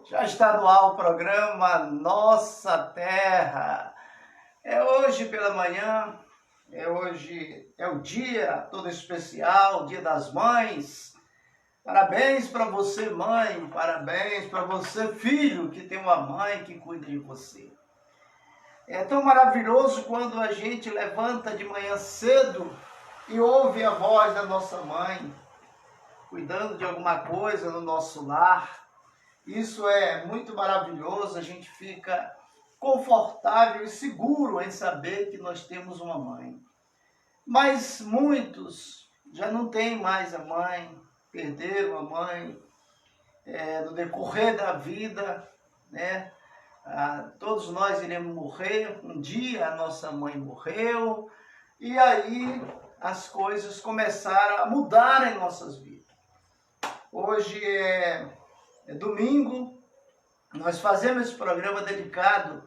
Já está no ar o programa Nossa Terra. É hoje pela manhã, é o dia todo especial, Dia das Mães. Parabéns para você, mãe, parabéns para você, filho, que tem uma mãe que cuida de você. É tão maravilhoso quando a gente levanta de manhã cedo e ouve a voz da nossa mãe, cuidando de alguma coisa no nosso lar. Isso é muito maravilhoso, a gente fica confortável e seguro em saber que nós temos uma mãe. Mas muitos já não têm mais a mãe, perderam a mãe no decorrer da vida, né? Todos nós iremos morrer, um dia a nossa mãe morreu, e aí as coisas começaram a mudar em nossas vidas. Hoje é domingo, nós fazemos esse programa dedicado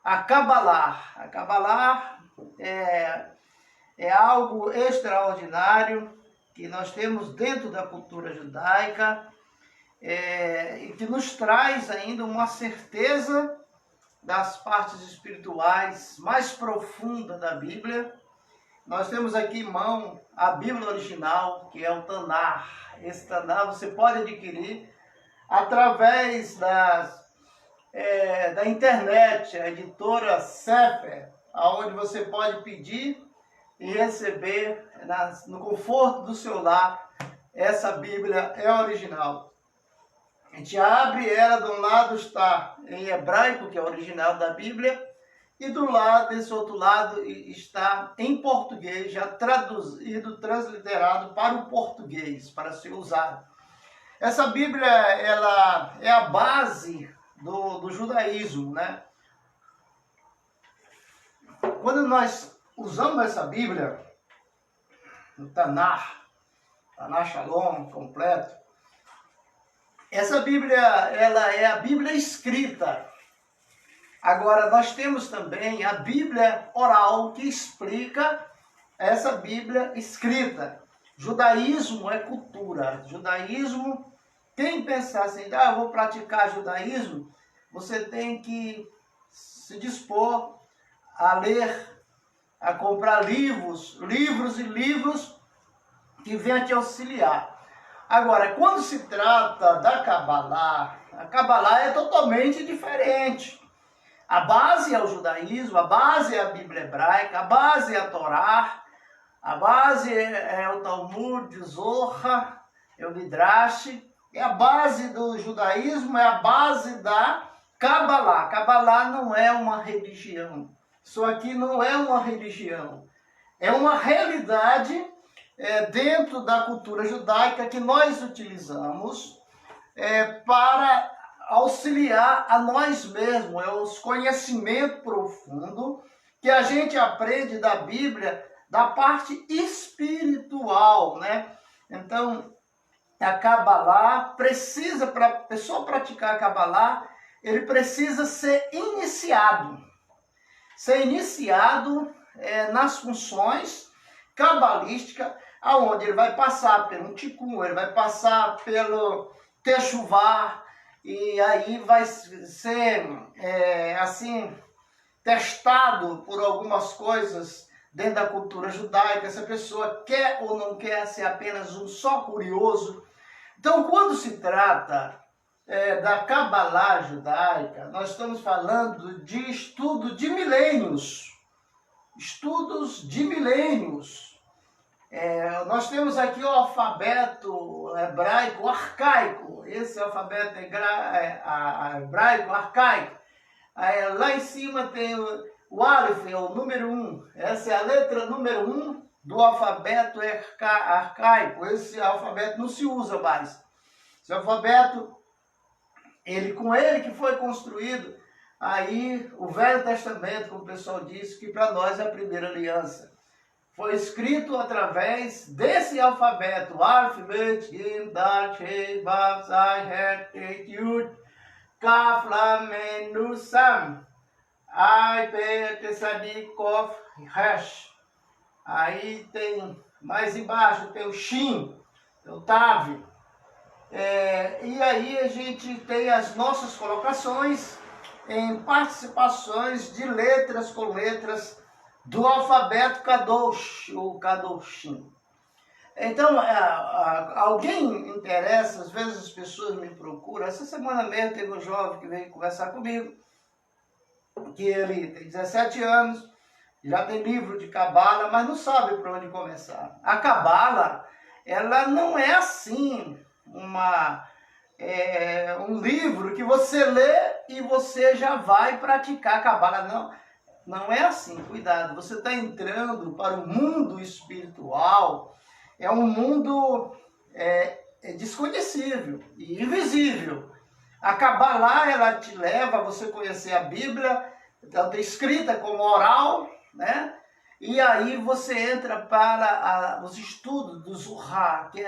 a Kabbalah. A Kabbalah é algo extraordinário que nós temos dentro da cultura judaica e que nos traz ainda uma certeza das partes espirituais mais profundas da Bíblia. Nós temos aqui em mão a Bíblia original, que é o Tanar. Esse Tanar você pode adquirir através da internet, a editora Sefer, onde você pode pedir e receber no conforto do seu lar. Essa Bíblia é original. A gente abre ela, de um lado está em hebraico, que é o original da Bíblia, e do lado, desse outro lado, está em português, já traduzido, transliterado para o português, para ser usado. Essa Bíblia, ela é a base do judaísmo, né? Quando nós usamos essa Bíblia, o Tanar Shalom completo, essa Bíblia, ela é a Bíblia escrita. Agora, nós temos também a Bíblia oral, que explica essa Bíblia escrita. Judaísmo é cultura. Judaísmo, quem pensar assim, eu vou praticar judaísmo, você tem que se dispor a ler, a comprar livros e livros que venham te auxiliar. Agora, quando se trata da Kabbalah, a Kabbalah é totalmente diferente. A base é o judaísmo, a base é a Bíblia hebraica, a base é a Torá, a base é o Talmud, Zohar, é o Midrash, e a base do judaísmo é a base da Kabbalah. Kabbalah não é uma religião. Isso aqui não é uma religião. É uma realidade dentro da cultura judaica que nós utilizamos para auxiliar a nós mesmos. É os conhecimento profundo que a gente aprende da Bíblia, da parte espiritual, né? Então, a Kabbalah precisa, para a pessoa praticar a Kabbalah, ele precisa ser iniciado. Ser iniciado nas funções cabalísticas, aonde ele vai passar pelo Tikkun, ele vai passar pelo Teshuvah, e aí vai ser, testado por algumas coisas dentro da cultura judaica. Essa pessoa quer ou não quer ser apenas um só curioso. Então, quando se trata da Kabbalah judaica, nós estamos falando de estudo de milênios. Estudos de milênios. Nós temos aqui o alfabeto hebraico arcaico. Esse é o alfabeto hebraico arcaico. Lá em cima tem o Aleph, é o número 1. Essa é a letra número 1 do alfabeto arcaico. Esse alfabeto não se usa mais. Esse alfabeto, com ele que foi construído aí o Velho Testamento, como o pessoal disse, que para nós é a primeira aliança. Foi escrito através desse alfabeto. Aleph, Bet, Gim, Dal, He, Vav, Zai, Het, Tet, Yud, Kaf, Lam, Mem, Nun, Sam. Ai, Pe, Tessadik, Kof, Resh. Aí tem, mais embaixo, tem o Shin, tem o Tav. E aí a gente tem as nossas colocações em participações de letras com letras do alfabeto Kadosh, ou Kadoshim. Então, alguém interessa, às vezes as pessoas me procuram. Essa semana mesmo teve um jovem que veio conversar comigo, que ele tem 17 anos, já tem livro de Cabala, mas não sabe por onde começar. A Cabala, ela não é assim um livro que você lê e você já vai praticar a Cabala. Não é assim, cuidado. Você está entrando para o mundo espiritual, é um mundo desconhecível e invisível. A Kabbalah, ela te leva a você conhecer a Bíblia, tanto escrita como oral, né? E aí você entra para os estudos do Zohar, que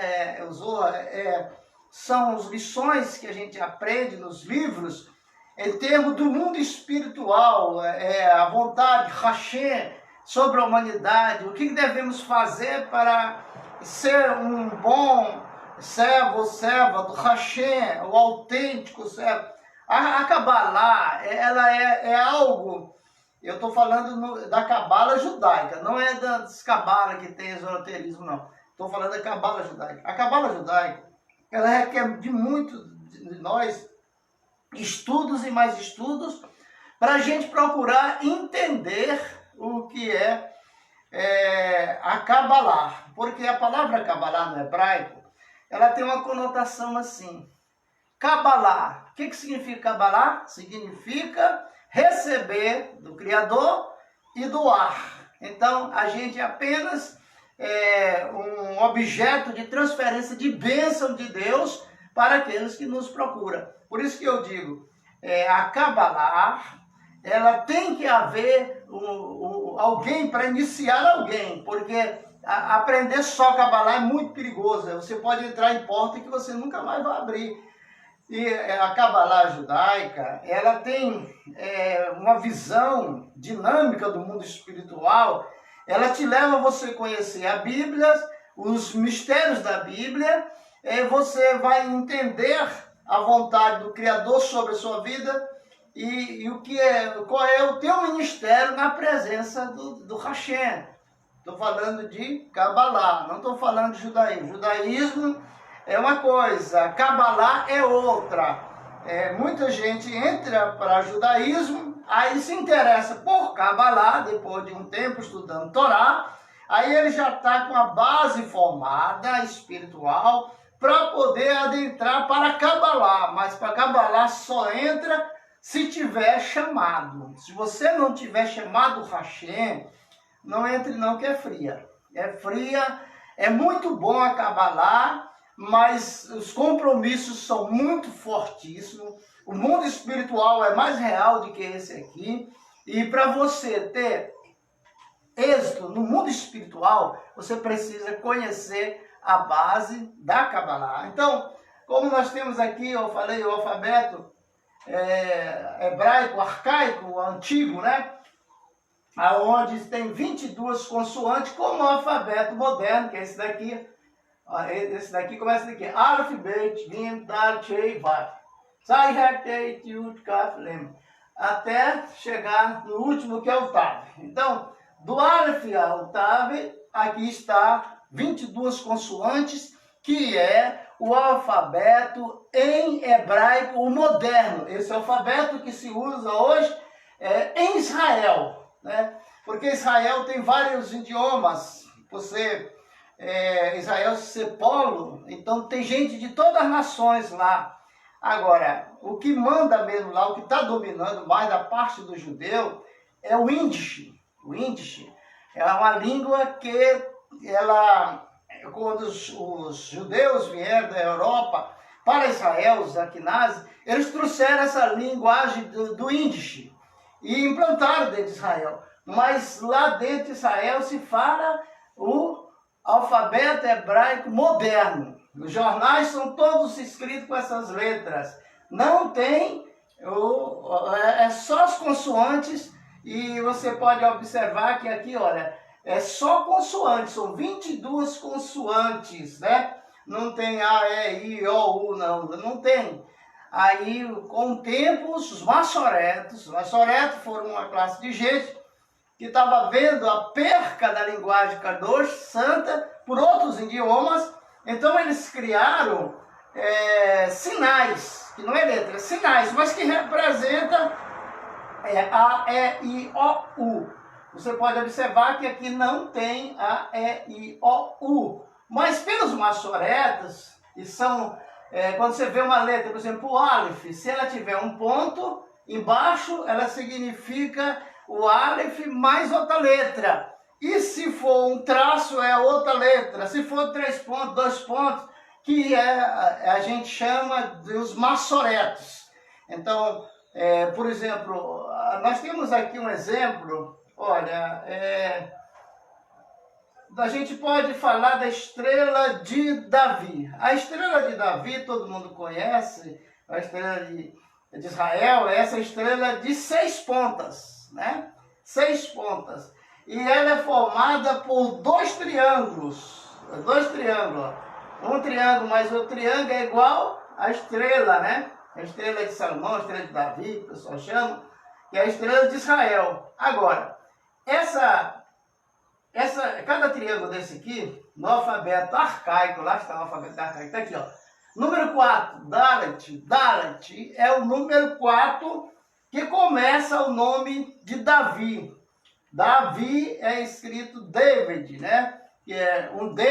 são as lições que a gente aprende nos livros, em termos do mundo espiritual, a vontade, Hashem, sobre a humanidade, o que devemos fazer para ser um bom servo ou serva do Hashem, o autêntico servo. A Kabbalah, ela é algo, eu estou falando da Kabbalah judaica, não é das Kabbalah que tem esoterismo, não. Estou falando da Kabbalah judaica. A Kabbalah judaica, ela requer de muito de nós estudos e mais estudos para a gente procurar entender o que é a Kabbalah. Porque a palavra Kabbalah no hebraico, ela tem uma conotação assim. Kabbalah, o que significa Kabbalah? Significa receber do Criador e doar. Então, a gente apenas um objeto de transferência de bênção de Deus para aqueles que nos procuram. Por isso que eu digo, a Kabbalah, ela tem que haver alguém para iniciar alguém, porque aprender só Kabbalah é muito perigoso. Você pode entrar em porta que você nunca mais vai abrir. E a Kabbalah judaica, ela tem uma visão dinâmica do mundo espiritual. Ela te leva a você conhecer a Bíblia, os mistérios da Bíblia, você vai entender a vontade do Criador sobre a sua vida e qual é o teu ministério na presença do Hashem. Estou falando de Kabbalah, não estou falando de judaísmo. Judaísmo é uma coisa, Kabbalah é outra. Muita gente entra para judaísmo, aí se interessa por Kabbalah, depois de um tempo estudando Torá, aí ele já está com a base formada, espiritual, para poder adentrar para Kabbalah. Mas para Kabbalah só entra se tiver chamado. Se você não tiver chamado Hashem, não entre não, que é fria. É fria, é muito bom a Kabbalah, mas os compromissos são muito fortíssimos. O mundo espiritual é mais real do que esse aqui. E para você ter êxito no mundo espiritual, você precisa conhecer a base da Kabbalah. Então, como nós temos aqui, eu falei, o alfabeto hebraico, arcaico, antigo, né? Onde tem 22 consoantes, como o alfabeto moderno, que é esse daqui. Esse daqui começa daqui. Aleph, Bet, Gim, Dal, Chei, Vav. Sai, Retei, Tiut, Kaf, Lem. Até chegar no último, que é o Tav. Então, do Aleph ao Tav, aqui está 22 consoantes, que é o alfabeto em hebraico, o moderno. Esse alfabeto que se usa hoje em Israel, né? Porque Israel tem vários idiomas. Israel ser polo, então tem gente de todas as nações lá. Agora, o que manda mesmo lá, o que está dominando mais da parte do judeu, é o Yiddish. O Yiddish é uma língua que quando os judeus vieram da Europa para Israel, os Akinazes, eles trouxeram essa linguagem do Yiddish e implantaram dentro de Israel. Mas lá dentro de Israel se fala o alfabeto hebraico moderno. Os jornais são todos escritos com essas letras. Não tem, é só as consoantes, e você pode observar que aqui, olha, é só consoantes, são 22 consoantes, né? não tem A, E, I, O, U, não tem. Aí, com o tempo, os maçoretos foram uma classe de gente que estava vendo a perca da linguagem Kadosh, santa, por outros idiomas. Então eles criaram sinais, que não é letra, sinais, mas que representa A, E, I, O, U. Você pode observar que aqui não tem A, E, I, O, U. Mas pelos maçoretas, que são, quando você vê uma letra, por exemplo, o Aleph, se ela tiver um ponto embaixo, ela significa o Aleph mais outra letra. E se for um traço, é outra letra. Se for 3 pontos, 2 pontos, que a gente chama dos maçoretos. Então, por exemplo, nós temos aqui um exemplo, olha, a gente pode falar da estrela de Davi. A estrela de Davi, todo mundo conhece, a estrela de Israel, é essa estrela de 6 pontas, né? 6 pontas. E ela é formada por 2 triângulos. 2 triângulos. Um triângulo mais outro triângulo é igual à estrela, né? A estrela de Salomão, a estrela de Davi, que o pessoal chama, que é a estrela de Israel. Agora, cada triângulo desse aqui, no alfabeto arcaico, lá está o alfabeto arcaico, está aqui, ó. Número 4, Dalet é o número 4 que começa o nome de Davi. Davi é escrito David, né? Que é um D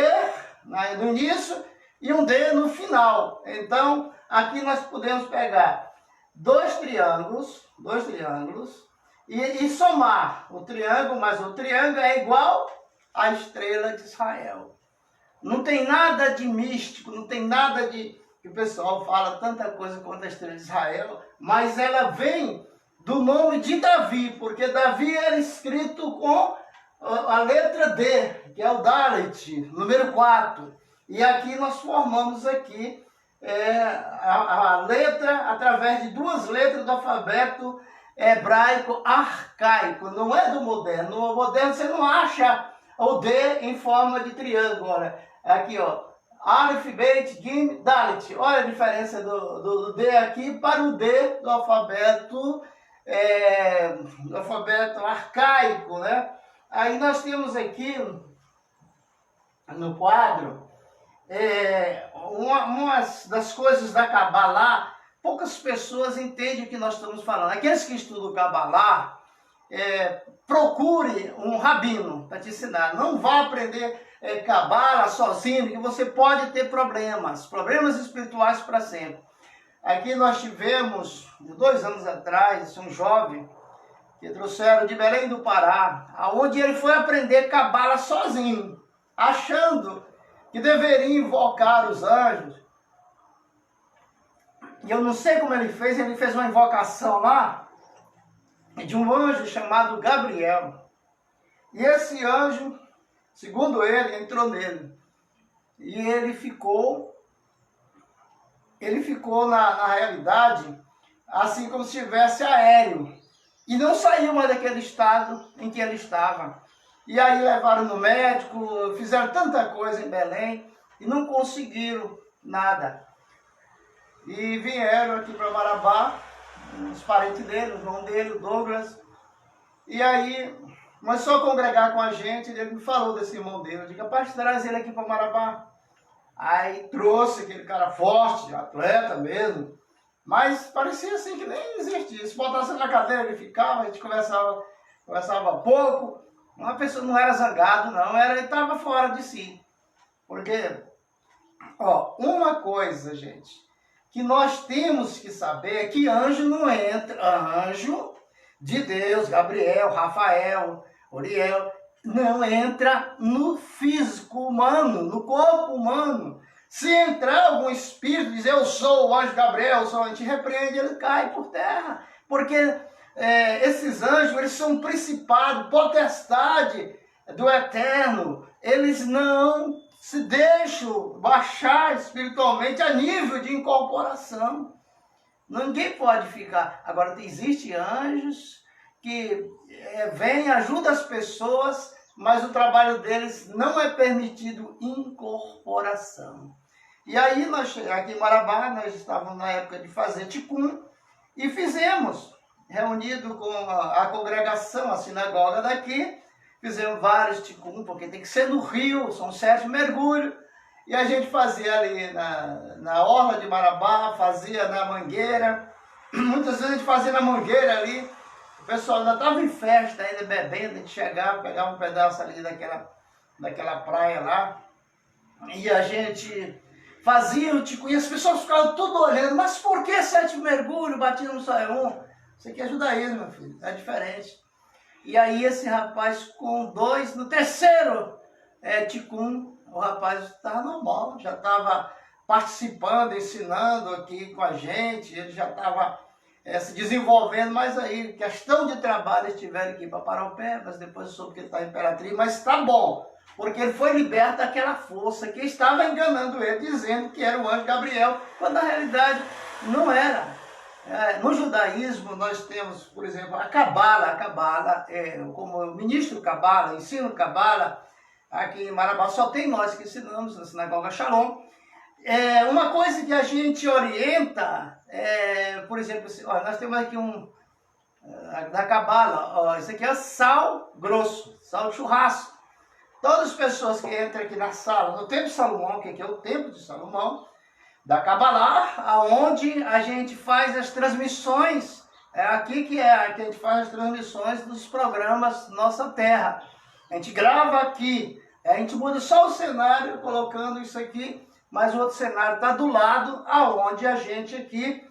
no início e um D no final. Então, aqui nós podemos pegar 2 triângulos, e somar o triângulo mais o triângulo é igual à estrela de Israel. Não tem nada de místico, não tem nada de... que o pessoal fala tanta coisa contra a estrela de Israel, mas ela vem do nome de Davi, porque Davi era escrito com a letra D, que é o Dalet, número 4. E aqui nós formamos aqui a letra através de 2 letras do alfabeto hebraico arcaico, não é do moderno. No moderno você não acha o D em forma de triângulo, olha. Aqui, ó, Aleph, Bet, Gim, Dalet. Olha a diferença do D aqui para o D do alfabeto arcaico, né? Aí nós temos aqui no quadro uma das coisas da Kabbalah. Poucas pessoas entendem o que nós estamos falando. Aqueles que estudam Kabbalah, procure um rabino para te ensinar. Não vá aprender Kabbalah sozinho, que você pode ter problemas espirituais para sempre. Aqui nós tivemos, 2 anos atrás, um jovem que trouxeram de Belém do Pará, aonde ele foi aprender Kabbalah sozinho, achando que deveria invocar os anjos. E eu não sei como ele fez uma invocação lá, de um anjo chamado Gabriel. E esse anjo, segundo ele, entrou nele. E ele ficou na realidade, assim como se estivesse aéreo. E não saiu mais daquele estado em que ele estava. E aí levaram no médico, fizeram tanta coisa em Belém e não conseguiram nada. E vieram aqui para Marabá, os parentes dele, o irmão dele, o Douglas. E aí começou a congregar com a gente, e ele me falou desse irmão dele. Eu disse, rapaz, traz ele aqui para Marabá. Aí trouxe aquele cara forte, atleta mesmo, mas parecia assim que nem existia. Se botasse na cadeira ele ficava, a gente conversava pouco. Uma pessoa não era zangado, não, ele estava fora de si. Porque, uma coisa, gente, que nós temos que saber é que anjo não entra, anjo de Deus, Gabriel, Rafael, Uriel, não entra no físico humano, no corpo humano. Se entrar algum espírito e dizer, eu sou o anjo Gabriel, a gente repreende, ele cai por terra. Porque esses anjos, eles são principado, potestade do eterno. Eles não se deixam baixar espiritualmente a nível de incorporação. Ninguém pode ficar. Agora, existem anjos que vêm, ajudam as pessoas, mas o trabalho deles não é permitido incorporação. E aí, nós, aqui em Marabá, nós estávamos na época de fazer ticum e fizemos, reunido com a congregação, a sinagoga daqui, fizemos vários ticum, porque tem que ser no rio, são 7 mergulhos, e a gente fazia ali na orla de Marabá, fazia na mangueira, muitas vezes a gente fazia na mangueira ali, o pessoal ainda estava em festa, ainda bebendo, a gente chegava, pegava um pedaço ali daquela praia lá, e a gente fazia o ticum, e as pessoas ficavam tudo olhando, mas por que 7 mergulhos, batia no saião? Isso aqui é judaísmo, meu filho, é diferente. E aí esse rapaz com 2, no terceiro ticum, o rapaz estava normal, já estava participando, ensinando aqui com a gente, ele já estava se desenvolvendo, mas aí, questão de trabalho, eles tiveram que ir para Paraupebas, depois soube que ele está em Imperatriz, mas está bom, porque ele foi liberto daquela força que estava enganando ele, dizendo que era o anjo Gabriel, quando na realidade não era. No judaísmo nós temos, por exemplo, a Cabala, como eu ministro Cabala, ensino Cabala, aqui em Marabá só tem nós que ensinamos na Sinagoga Shalom. Uma coisa que a gente orienta, por exemplo, nós temos aqui da Cabala, isso aqui é sal grosso, sal de churrasco. Todas as pessoas que entram aqui na sala, no Templo de Salomão, que aqui é o Templo de Salomão, da Kabbalah, onde a gente faz as transmissões, aqui que a gente faz as transmissões dos programas Nossa Terra. A gente grava aqui, a gente muda só o cenário, colocando isso aqui, mas o outro cenário está do lado, aonde a gente aqui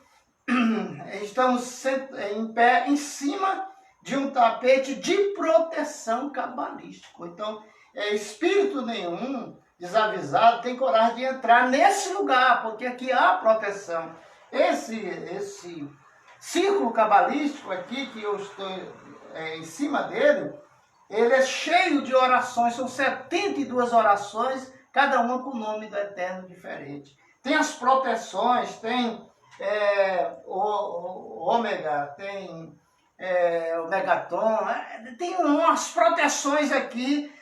estamos em pé, em cima de um tapete de proteção cabalístico. Então, espírito nenhum desavisado tem coragem de entrar nesse lugar, porque aqui há proteção. Esse círculo cabalístico aqui, que eu estou em cima dele, ele é cheio de orações, são 72 orações, cada uma com o nome do Eterno diferente. Tem as proteções, tem o ômega, tem o megaton, tem umas proteções aqui.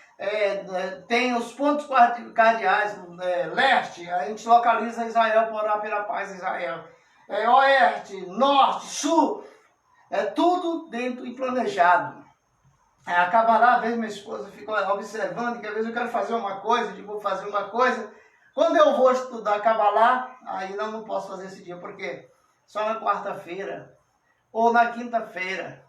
Tem os pontos cardeais, leste, a gente localiza Israel, por orar pela paz de Israel. Oeste, norte, sul, tudo dentro e planejado. Acaba lá, às vezes minha esposa fica observando, que às vezes eu quero fazer uma coisa, vou fazer uma coisa. Quando eu vou estudar Kabbalah, aí não posso fazer esse dia, porque só na quarta-feira ou na quinta-feira.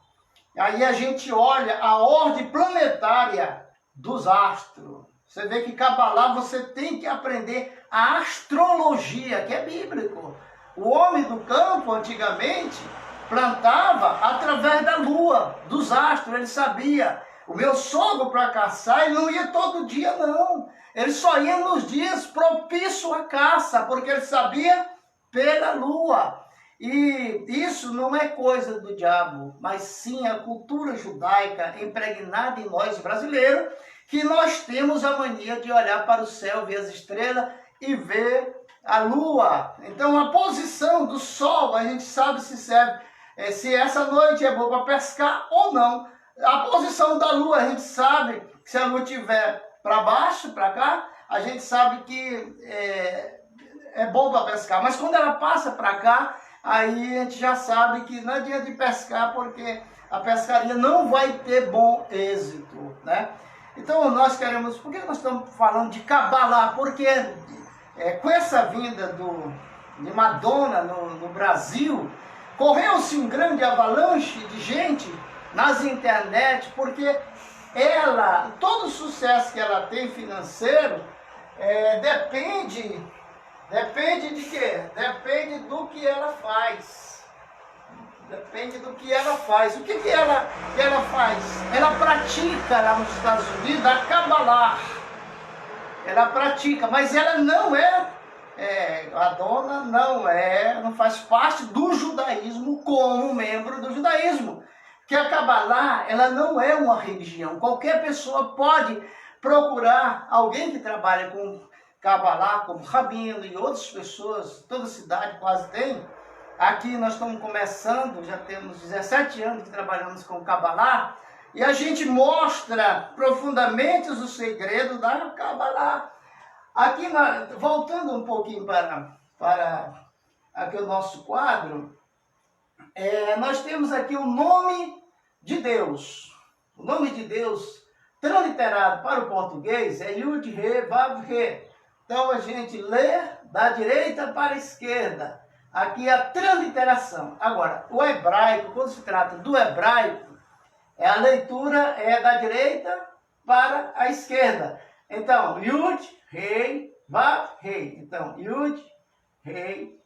Aí a gente olha a ordem planetária dos astros. Você vê que Kabbalah você tem que aprender a astrologia, que é bíblico. O homem do campo, antigamente, plantava através da lua, dos astros, ele sabia. O meu sogro para caçar, ele não ia todo dia, não. Ele só ia nos dias propícios à caça, porque ele sabia pela lua. E isso não é coisa do diabo, mas sim a cultura judaica impregnada em nós brasileiros, que nós temos a mania de olhar para o céu, ver as estrelas e ver a lua. Então a posição do sol, a gente sabe se serve, se essa noite é boa para pescar ou não. A posição da lua, a gente sabe que se a lua estiver para baixo, para cá, a gente sabe que é bom para pescar. Mas quando ela passa para cá, aí a gente já sabe que não adianta de pescar, porque a pescaria não vai ter bom êxito, né? Então nós queremos, por que nós estamos falando de Kabbalah? Porque com essa vinda de Madonna no Brasil, correu-se um grande avalanche de gente nas internet, porque ela, todo o sucesso que ela tem financeiro, depende de quê? Depende do que ela faz. Depende do que ela faz. O que ela faz? Ela pratica lá nos Estados Unidos a Kabbalah. Ela pratica, mas ela não a dona não faz parte do judaísmo como membro do judaísmo. Que a Kabbalah, ela não é uma religião. Qualquer pessoa pode procurar alguém que trabalha com Kabbalah, como Rabino e outras pessoas, toda cidade quase tem. Aqui nós estamos começando, já temos 17 anos que trabalhamos com Kabbalah, e a gente mostra profundamente os segredos da Kabbalah. Aqui, voltando um pouquinho para aqui o nosso quadro, nós temos aqui o nome de Deus. O nome de Deus, transliterado para o português, é Yud, Re, Vav, Re. Então a gente lê da direita para a esquerda. Aqui é a transliteração. Agora, o hebraico, quando se trata do hebraico, a leitura é da direita para a esquerda. Então, Yud, Rei, Vav, Rei. Então, Yud, Rei,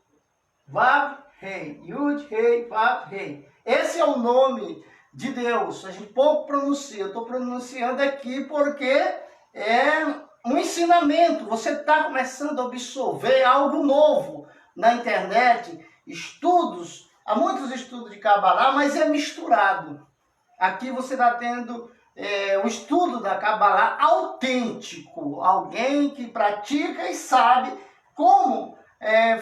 Vav, Rei. Yud, Rei, Vav, Rei. Esse é o nome de Deus. A gente pouco pronuncia. Eu estou pronunciando aqui porque é um ensinamento. Você está começando a absorver algo novo na internet. Estudos, há muitos estudos de Kabbalah, mas é misturado. Aqui você está tendo um estudo da Kabbalah autêntico, alguém que pratica e sabe como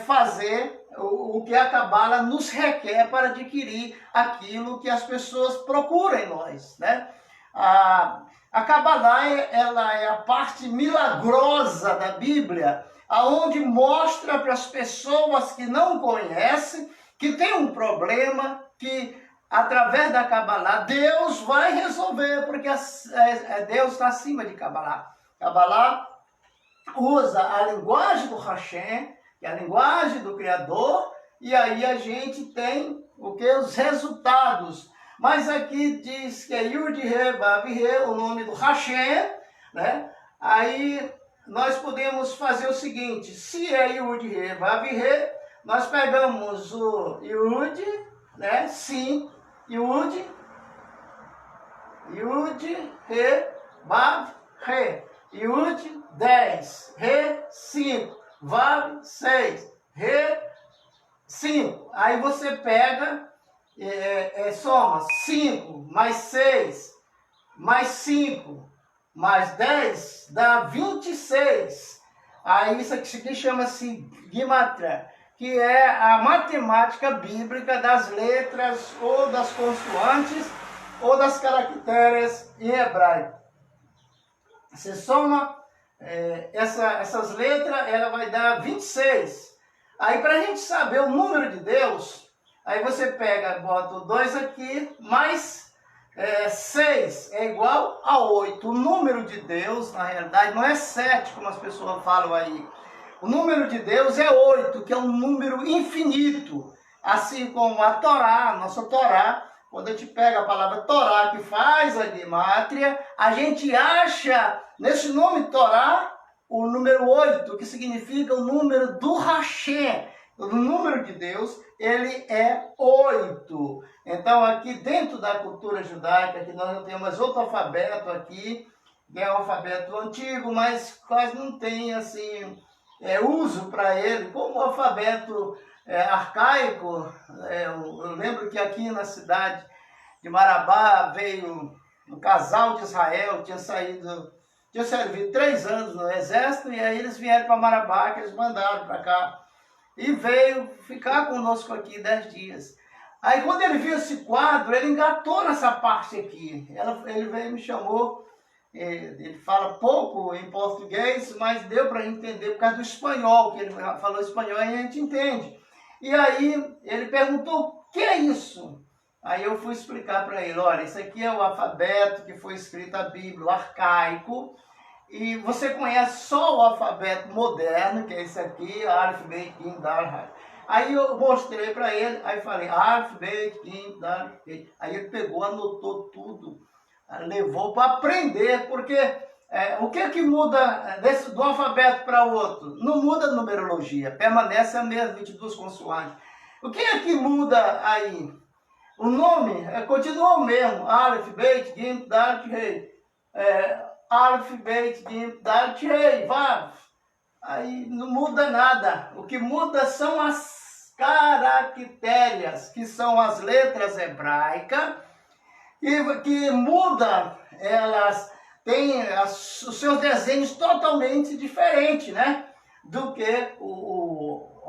fazer o que a Kabbalah nos requer para adquirir aquilo que as pessoas procuram em nós, né? A Kabbalah ela é a parte milagrosa da Bíblia, aonde mostra para as pessoas que não conhecem que tem um problema que através da Kabbalah, Deus vai resolver, porque Deus está acima de Kabbalah. Kabbalah usa a linguagem do Hashem, que é a linguagem do Criador, e aí a gente tem o que? Os resultados. Mas aqui diz que é Yud, Re, Vav, Re, o nome do Hashem, né? Aí nós podemos fazer o seguinte, se é Yud, Re, Vav, Re, nós pegamos o Yud, né? Sim, Yud, Re, Vav, Re. Yud, 10. Re, 5. Vav, 6. Re, 5. Aí você pega, soma 5 mais 6 mais 5 mais 10 dá 26. Aí isso aqui chama-se Gimatria, que é a matemática bíblica das letras ou das consoantes ou das caracteres em hebraico. Você soma essas letras, ela vai dar 26. Aí para a gente saber o número de Deus, aí você pega, bota o 2 aqui, mais 6 é igual a 8. O número de Deus, na realidade, não é 7, como as pessoas falam aí. O número de Deus é 8, que é um número infinito. Assim como a Torá, a nossa Torá, quando a gente pega a palavra Torá, que faz a Gimatria, a gente acha nesse nome Torá o número 8, que significa o número do Hashem. O número de Deus, ele é 8. Então, aqui dentro da cultura judaica, que nós temos outro alfabeto aqui, que é um alfabeto antigo, mas quase não tem assim uso para ele, como o alfabeto arcaico. Eu lembro que aqui na cidade de Marabá veio um casal de Israel, tinha servido 3 anos no exército, e aí eles vieram para Marabá, que eles mandaram para cá, e veio ficar conosco aqui 10 dias. Aí quando ele viu esse quadro, ele engatou nessa parte aqui. Ele veio e me chamou. Ele fala pouco em português, mas deu para entender por causa do espanhol, que ele falou espanhol e a gente entende. E aí ele perguntou, o que é isso? Aí eu fui explicar para ele, olha, isso aqui é o alfabeto que foi escrito a Bíblia, o arcaico, e você conhece só o alfabeto moderno, que é esse aqui, Alef, Bet, Gim, Dal, Hay. Aí eu mostrei para ele, aí falei, Alef, Bet, Gim, Dal, Hay. Aí ele pegou, anotou tudo, levou para aprender, porque o que muda do alfabeto para o outro? Não muda a numerologia, permanece a mesma, 22 consoantes. O que é que muda aí? O nome continua o mesmo, Alef, Bet, Gim, Dal, Hay. Alef, Bet, Gim, Dal, Hay, Vav. Aí não muda nada. O que muda são as caracteres, que são as letras hebraicas, que muda, elas têm os seus desenhos totalmente diferentes, né? Do que o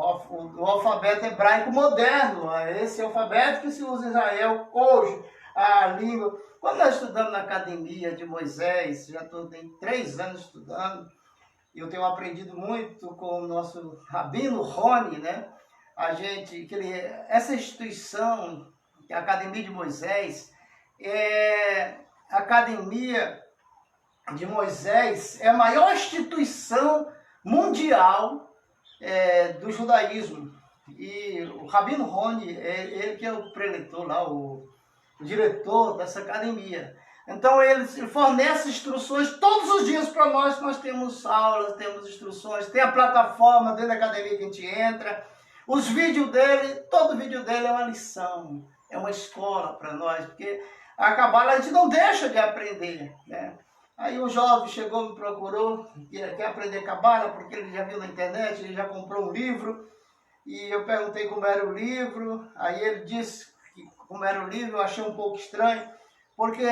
alfabeto hebraico moderno. Esse alfabeto que se usa em Israel hoje, a língua. Quando nós estudamos na academia de Moisés, já estou tem 3 anos estudando, Eu tenho aprendido muito com o nosso Rabino Rony, né? Essa instituição, a Academia de Moisés, a Academia de Moisés é a maior instituição mundial do judaísmo. E o Rabino Rony, ele que é o preletor lá, o diretor dessa academia. Então ele fornece instruções todos os dias para nós. Nós temos aulas, temos instruções, tem a plataforma dentro da academia que a gente entra. Os vídeos dele, todo vídeo dele é uma lição, é uma escola para nós, porque a Cabala a gente não deixa de aprender, né? Aí um jovem chegou, me procurou, quer aprender Cabala, porque ele já viu na internet, ele já comprou um livro, e eu perguntei como era o livro, aí ele disse que como era o livro, eu achei um pouco estranho, porque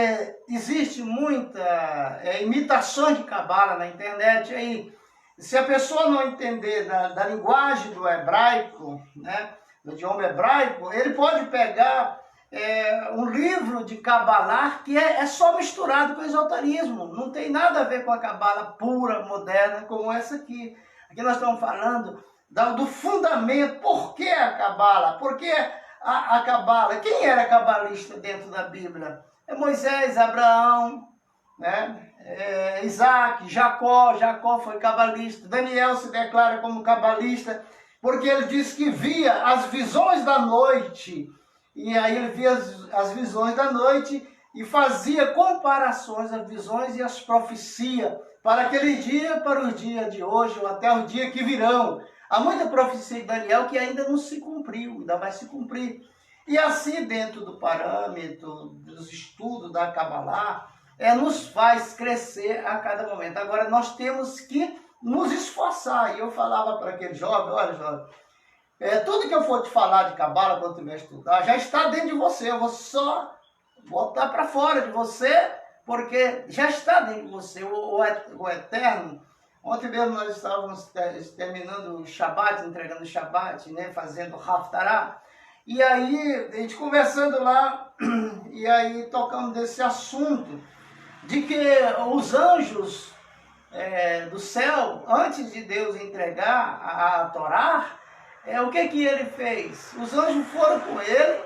existe muita imitações de Cabala na internet, aí se a pessoa não entender da linguagem do hebraico, né, do idioma hebraico, ele pode pegar um livro de Kabbalah que é só misturado com esoterismo. Não tem nada a ver com a Kabbalah pura, moderna, como essa aqui. Aqui nós estamos falando do fundamento. Por que a Kabbalah? Por que a Kabbalah? Quem era cabalista dentro da Bíblia? É Moisés, Abraão, né? Isaac, Jacó. Jacó foi cabalista. Daniel se declara como cabalista porque ele disse que via as visões da noite. E aí ele via as visões da noite e fazia comparações às visões e às profecias para aquele dia, para o dia de hoje ou até o dia que virão. Há muita profecia de Daniel que ainda não se cumpriu, ainda vai se cumprir. E assim, dentro do parâmetro dos estudos da Kabbalah, nos faz crescer a cada momento. Agora, nós temos que nos esforçar. E eu falava para aquele jovem, olha, jovem, tudo que eu for te falar de Kabbalah, quando tu vai estudar, já está dentro de você. Eu vou só botar para fora de você, porque já está dentro de você. O Eterno. Ontem mesmo nós estávamos terminando o Shabbat, entregando o Shabbat, né, fazendo o Haftarah. E aí, a gente conversando lá, e aí tocamos desse assunto, de que os anjos do céu, antes de Deus entregar a Torá, o que ele fez? Os anjos foram com ele,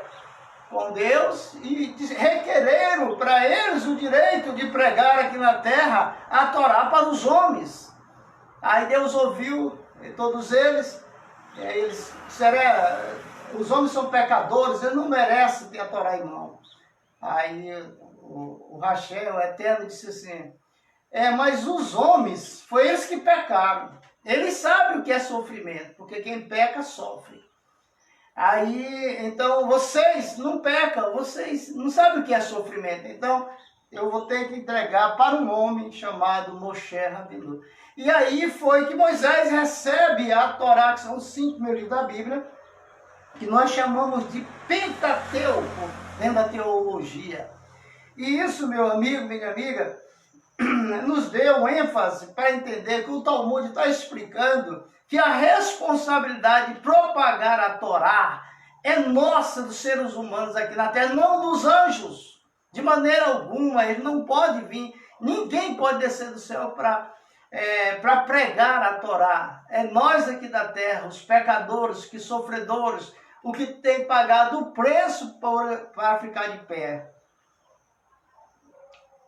com Deus, e requereram para eles o direito de pregar aqui na terra a Torá para os homens. Aí Deus ouviu todos eles, eles disseram, os homens são pecadores, eles não merecem ter a Torá em mão. Aí o Hashem, o Eterno, disse assim, mas os homens, foi eles que pecaram. Eles sabem o que é sofrimento, porque quem peca sofre. Aí, então, vocês não pecam, vocês não sabem o que é sofrimento. Então, eu vou ter que entregar para um homem chamado Moshe Rabbeinu. E aí foi que Moisés recebe a Torá, que são os 5 livros da Bíblia, que nós chamamos de Pentateuco, dentro da teologia. E isso, meu amigo, minha amiga, nos deu ênfase para entender que o Talmud está explicando que a responsabilidade de propagar a Torá é nossa, dos seres humanos aqui na Terra, não dos anjos. De maneira alguma, ele não pode vir, ninguém pode descer do céu para pregar a Torá. É nós aqui da Terra, os pecadores, que sofredores, o que tem pagado o preço para ficar de pé.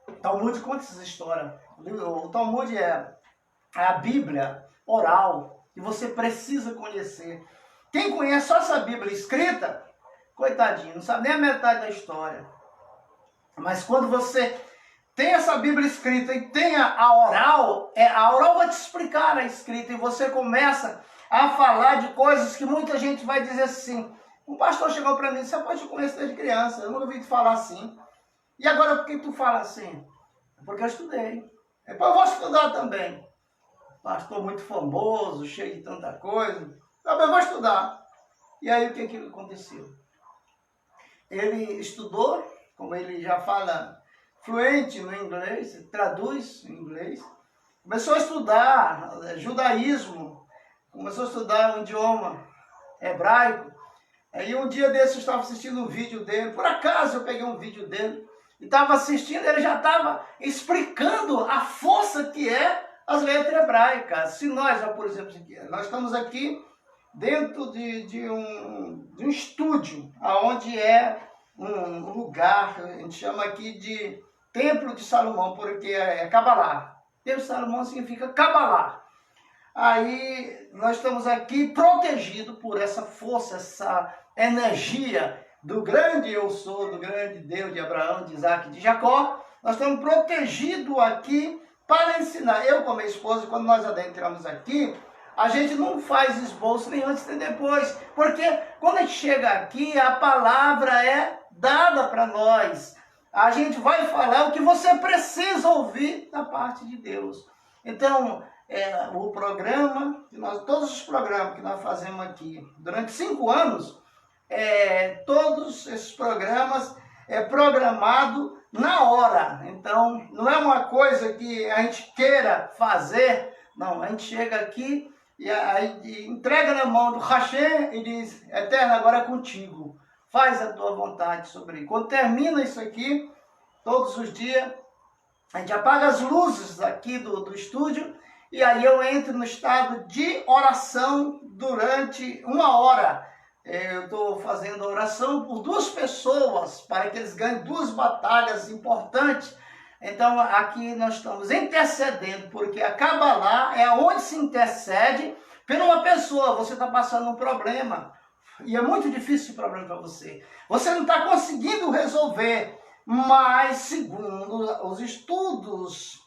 O Talmud conta essa história. O Talmud é a Bíblia oral, que você precisa conhecer. Quem conhece só essa Bíblia escrita, coitadinho, não sabe nem a metade da história. Mas quando você tem essa Bíblia escrita e tem a oral vai te explicar a escrita, e você começa a falar de coisas que muita gente vai dizer assim. Um pastor chegou para mim e disse, eu te conheço desde criança, eu não ouvi te falar assim. E agora por que tu fala assim? Porque eu estudei. Depois eu vou estudar também. Pastor muito famoso, cheio de tanta coisa. Também eu vou estudar. E aí o que aconteceu? Ele estudou, como ele já fala fluente no inglês, traduz em inglês. Começou a estudar judaísmo, começou a estudar um idioma hebraico. Aí um dia desse eu estava assistindo um vídeo dele, por acaso eu peguei um vídeo dele, e estava assistindo, ele já estava explicando a força que é as letras hebraicas. Se nós, por exemplo, nós estamos aqui dentro de um estúdio, onde é um lugar, a gente chama aqui de Templo de Salomão, porque é Cabalá. Templo de Salomão significa Cabalá. Aí nós estamos aqui protegidos por essa força, essa energia do grande eu sou, do grande Deus de Abraão, de Isaac e de Jacó. Nós estamos protegidos aqui para ensinar. Eu com a minha esposa, quando nós adentramos aqui, a gente não faz esboço nem antes nem depois, porque quando a gente chega aqui, a palavra é dada para nós. A gente vai falar o que você precisa ouvir da parte de Deus. Então, o programa, todos os programas que nós fazemos aqui durante 5 anos, todos esses programas é programado na hora. Então, não é uma coisa que a gente queira fazer, não. A gente chega aqui e aí entrega na mão do Hashem e diz: Eterno, agora é contigo. Faz a tua vontade sobre isso. Quando termina isso aqui, todos os dias, a gente apaga as luzes aqui do estúdio e aí eu entro no estado de oração durante 1 hora. Eu estou fazendo oração por 2 pessoas, para que eles ganhem 2 batalhas importantes. Então, aqui nós estamos intercedendo, porque a Cabalá é onde se intercede por uma pessoa. Você está passando um problema, e é muito difícil esse problema para você. Você não está conseguindo resolver, mas segundo os estudos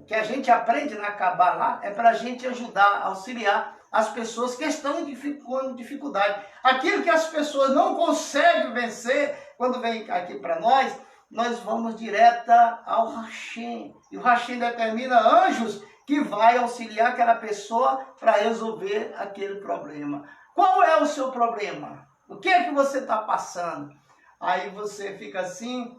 que a gente aprende na Cabalá, é para a gente ajudar, auxiliar as pessoas que estão em dificuldade. Aquilo que as pessoas não conseguem vencer, quando vem aqui para nós vamos direta ao Hashem. E o Hashem determina anjos que vai auxiliar aquela pessoa para resolver aquele problema. Qual é o seu problema? O que é que você está passando? Aí você fica assim,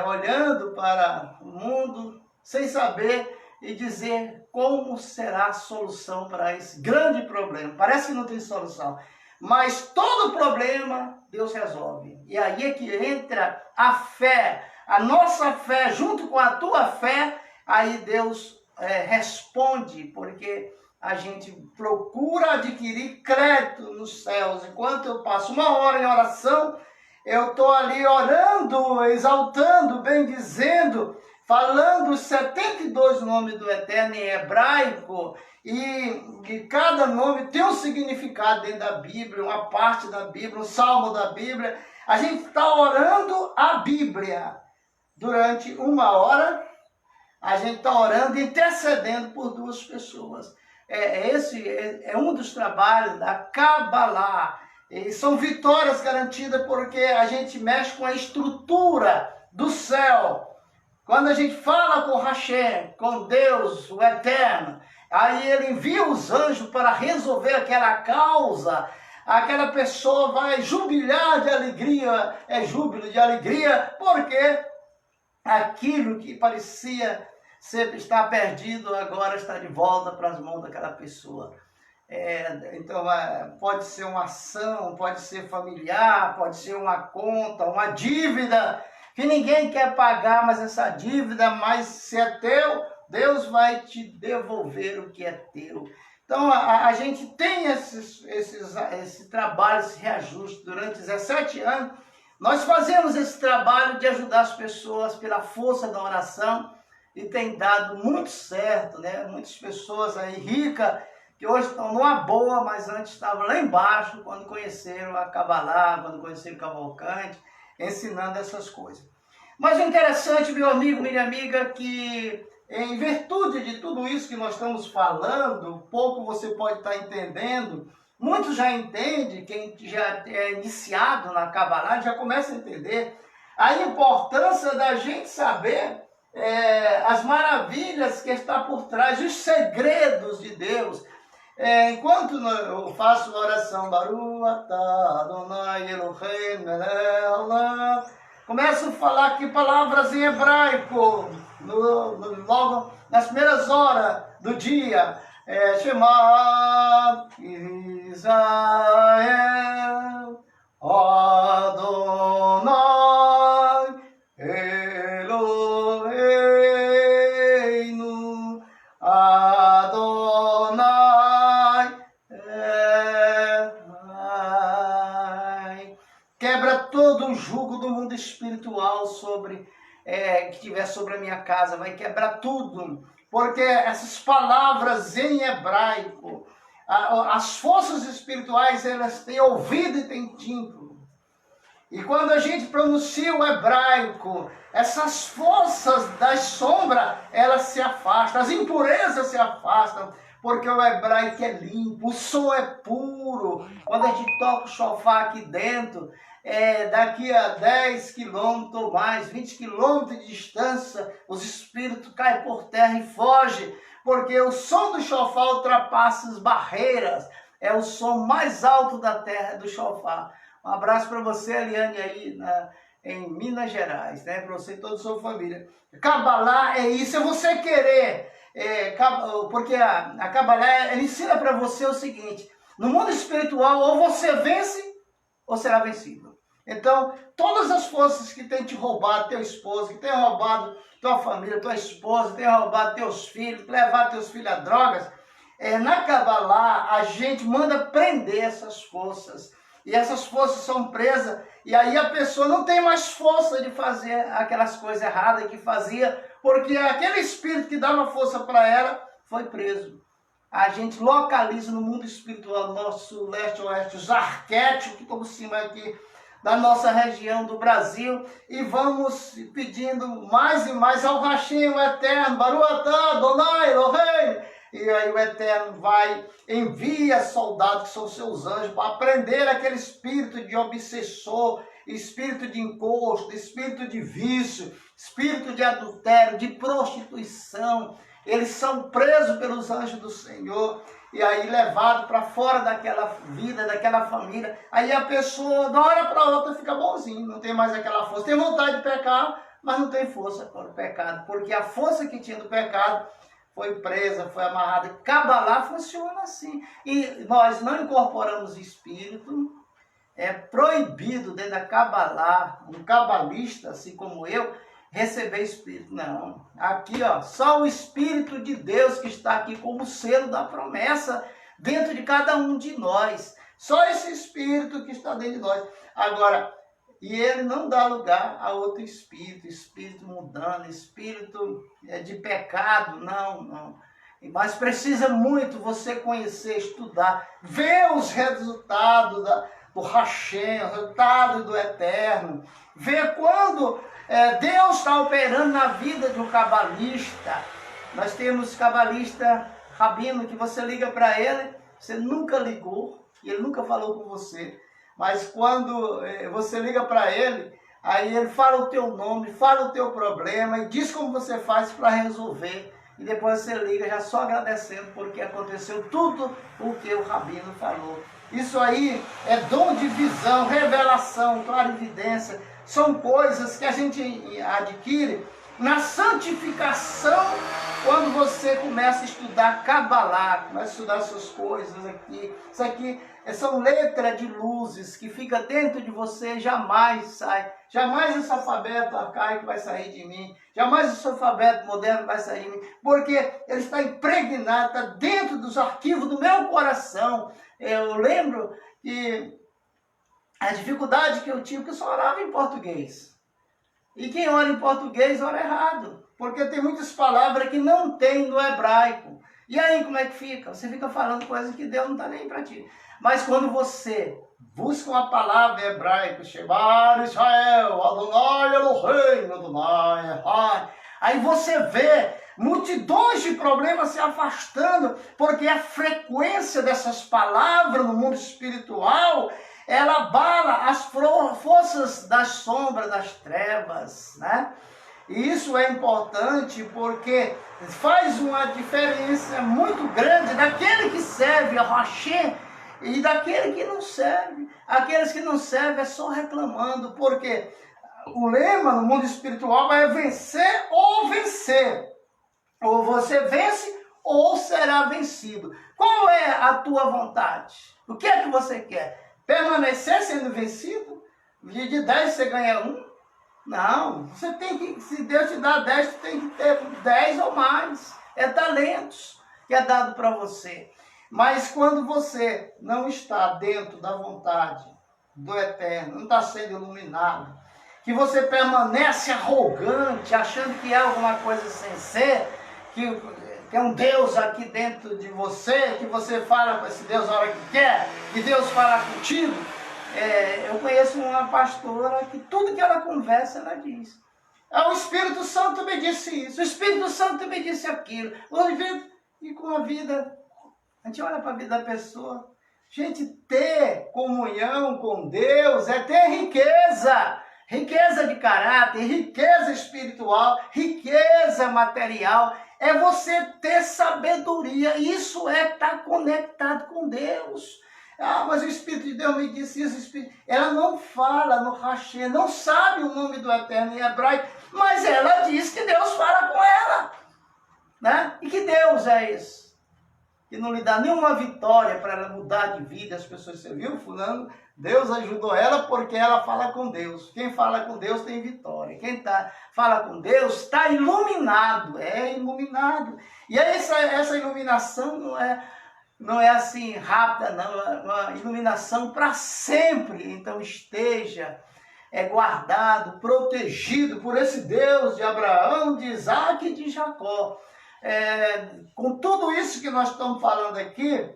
olhando para o mundo, sem saber e dizer como será a solução para esse grande problema. Parece que não tem solução, mas todo problema Deus resolve. E aí é que entra a fé, a nossa fé junto com a tua fé, aí Deus responde, porque a gente procura adquirir crédito nos céus. Enquanto eu passo 1 hora em oração, eu estou ali orando, exaltando, bendizendo, falando os 72 nomes do Eterno em hebraico, e cada nome tem um significado dentro da Bíblia, uma parte da Bíblia, um salmo da Bíblia. A gente está orando a Bíblia durante 1 hora, a gente está orando, intercedendo por 2 pessoas. Esse é um dos trabalhos da Cabalá. E são vitórias garantidas porque a gente mexe com a estrutura do céu. Quando a gente fala com Hashem, com Deus, o Eterno, aí ele envia os anjos para resolver aquela causa, aquela pessoa vai jubilar de alegria, júbilo de alegria, porque aquilo que parecia sempre estar perdido, agora está de volta para as mãos daquela pessoa. Então, pode ser uma ação, pode ser familiar, pode ser uma conta, uma dívida, que ninguém quer pagar, mas essa dívida, mas se é teu, Deus vai te devolver o que é teu. Então, a gente tem esse trabalho, esse reajuste durante 17 anos. Nós fazemos esse trabalho de ajudar as pessoas pela força da oração e tem dado muito certo, né? Muitas pessoas aí ricas, que hoje estão numa boa, mas antes estavam lá embaixo, quando conheceram a Cabalá, quando conheceram o Cavalcante, ensinando essas coisas. Mas o interessante, meu amigo, minha amiga, que em virtude de tudo isso que nós estamos falando, pouco você pode estar entendendo, muitos já entendem, quem já é iniciado na Cabalá já começa a entender a importância da gente saber as maravilhas que está por trás, os segredos de Deus. Enquanto eu faço a oração, Baruch atah Adonai Eloheinu melech haolam, começo a falar aqui palavras em hebraico, logo nas primeiras horas do dia. Shema Israel Adonai Eloheinu todo o jugo do mundo espiritual que tiver sobre a minha casa, vai quebrar tudo, porque essas palavras em hebraico, as forças espirituais, elas têm ouvido e têm tímpano. E quando a gente pronuncia o hebraico, essas forças das sombras, elas se afastam, as impurezas se afastam, porque o hebraico é limpo, o som é puro. Quando a gente toca o shofar aqui dentro, daqui a 10 quilômetros ou mais, 20 quilômetros de distância, os espíritos caem por terra e fogem, porque o som do shofar ultrapassa as barreiras, é o som mais alto da terra do shofar. Um abraço para você, Eliane, aí em Minas Gerais, né? Para você e toda a sua família. Kabbalah é isso, é você querer, porque a Kabbalah ela ensina para você o seguinte: no mundo espiritual, ou você vence, ou será vencido. Então, todas as forças que têm te roubado, teu esposo, que têm roubado tua família, tua esposa, que têm roubado teus filhos, levado teus filhos a drogas, na Kabbalah a gente manda prender essas forças. E essas forças são presas, e aí a pessoa não tem mais força de fazer aquelas coisas erradas que fazia, porque aquele espírito que dava força para ela foi preso. A gente localiza no mundo espiritual, nosso leste-oeste, os arquétipos que estão por cima aqui da nossa região do Brasil, e vamos pedindo mais e mais ao Hashem, o Eterno, Baruch atah Adonai Elohim. E aí o Eterno envia soldados que são seus anjos para prender aquele espírito de obsessor, espírito de encosto, espírito de vício, espírito de adultério, de prostituição. Eles são presos pelos anjos do Senhor e aí levados para fora daquela vida, daquela família. Aí a pessoa, de uma hora para outra, fica bonzinho, não tem mais aquela força. Tem vontade de pecar, mas não tem força para o pecado, porque a força que tinha do pecado foi presa, foi amarrada. Kabbalah funciona assim. E nós não incorporamos espírito. É proibido dentro da Kabbalah, um cabalista, assim como eu, receber espírito. Não. Aqui, ó, só o Espírito de Deus que está aqui como selo da promessa dentro de cada um de nós. Só esse Espírito que está dentro de nós. Agora, e ele não dá lugar a outro espírito mudando, espírito de pecado, não. Mas precisa muito você conhecer, estudar, ver os resultados do Hashem, o resultado do Eterno, ver quando Deus está operando na vida de um cabalista. Nós temos cabalista rabino que você liga para ele, você nunca ligou, e ele nunca falou com você. Mas quando você liga para ele, aí ele fala o teu nome, fala o teu problema e diz como você faz para resolver. E depois você liga já só agradecendo porque aconteceu tudo o que o rabino falou. Isso aí é dom de visão, revelação, clarividência. São coisas que a gente adquire na santificação, quando você começa a estudar Kabbalah, começa a estudar essas coisas aqui. Isso aqui são letras de luzes que fica dentro de você e jamais sai. Jamais esse alfabeto arcaico vai sair de mim. Jamais esse alfabeto moderno vai sair de mim. Porque ele está impregnado, está dentro dos arquivos do meu coração. Eu lembro que a dificuldade que eu tive, que eu só orava em português. E quem ora em português ora errado, porque tem muitas palavras que não tem no hebraico. E aí como é que fica? Você fica falando coisas que Deus não está nem para ti. Mas quando você busca uma palavra em hebraico, Shema Israel, Adonai Elohim, Adonai Echad, aí você vê multidões de problemas se afastando, porque a frequência dessas palavras no mundo espiritual, ela abala as forças das sombras, das trevas, né? E isso é importante porque faz uma diferença muito grande daquele que serve a Hashem e daquele que não serve. Aqueles que não servem é só reclamando, porque o lema no mundo espiritual é vencer ou vencer. Ou você vence ou será vencido. Qual é a tua vontade? O que é que você quer? Permanecer sendo vencido? De 10 você ganha 1? Não, você tem que, se Deus te dá 10, você tem que ter 10 ou mais. É talentos que é dado para você. Mas quando você não está dentro da vontade do Eterno, não está sendo iluminado, que você permanece arrogante, achando que é alguma coisa sem ser, que tem um Deus aqui dentro de você, que você fala com esse Deus a hora que quer, que Deus fala contigo. Eu conheço uma pastora que tudo que ela conversa, ela diz. O Espírito Santo me disse isso, o Espírito Santo me disse aquilo. E com a vida, a gente olha para a vida da pessoa. Gente, ter comunhão com Deus é ter riqueza. Riqueza de caráter, riqueza espiritual, riqueza material. É você ter sabedoria. Isso é estar conectado com Deus. Mas o Espírito de Deus me disse isso. Ela não fala no rachê, não sabe o nome do Eterno em hebraico, mas ela diz que Deus fala com ela. Né? E que Deus é esse? Que não lhe dá nenhuma vitória para ela mudar de vida. As pessoas, você viu, fulano? Deus ajudou ela porque ela fala com Deus. Quem fala com Deus tem vitória. Quem fala com Deus está iluminado. É iluminado. E aí essa iluminação não é assim rápida, não. É uma iluminação para sempre. Então esteja guardado, protegido por esse Deus de Abraão, de Isaac e de Jacó. Com tudo isso que nós estamos falando aqui,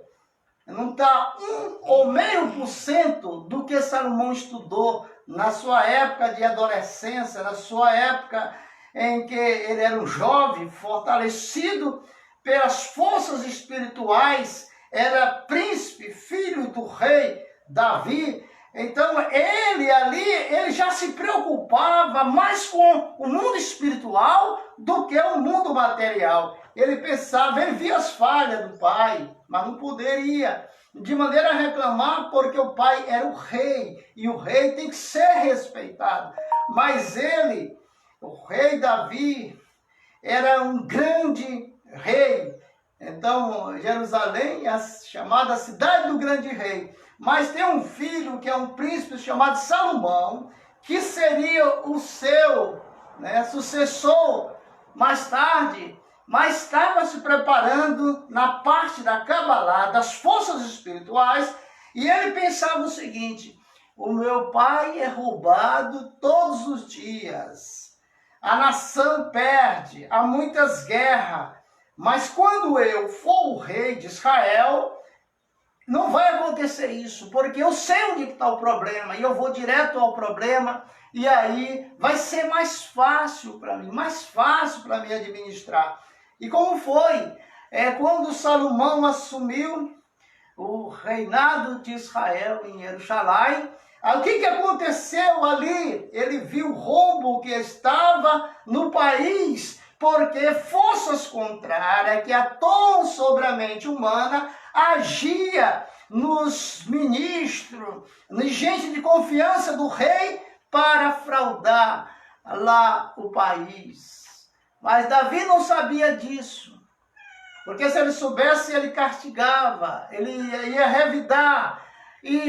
não está 1 ou meio por cento do que Salomão estudou na sua época de adolescência, na sua época em que ele era um jovem, fortalecido pelas forças espirituais, era príncipe, filho do rei Davi. Então ele já se preocupava mais com o mundo espiritual do que o mundo material. Ele pensava, ele via as falhas do pai, mas não poderia de maneira a reclamar, porque o pai era o rei, e o rei tem que ser respeitado. Mas o rei Davi, era um grande rei. Então, Jerusalém é chamada cidade do grande rei. Mas tem um filho que é um príncipe chamado Salomão, que seria o seu sucessor mais tarde, mas estava se preparando na parte da Cabalá, das forças espirituais, e ele pensava o seguinte: o meu pai é roubado todos os dias, a nação perde, há muitas guerras, mas quando eu for o rei de Israel, não vai acontecer isso, porque eu sei onde está o problema, e eu vou direto ao problema, e aí vai ser mais fácil para mim administrar. E como foi? Quando Salomão assumiu o reinado de Israel em Jerusalém, o que aconteceu ali? Ele viu o rombo que estava no país, porque forças contrárias que atuam sobre a mente humana agia nos ministros, na gente de confiança do rei para fraudar lá o país. Mas Davi não sabia disso, porque se ele soubesse, ele castigava, ele ia revidar.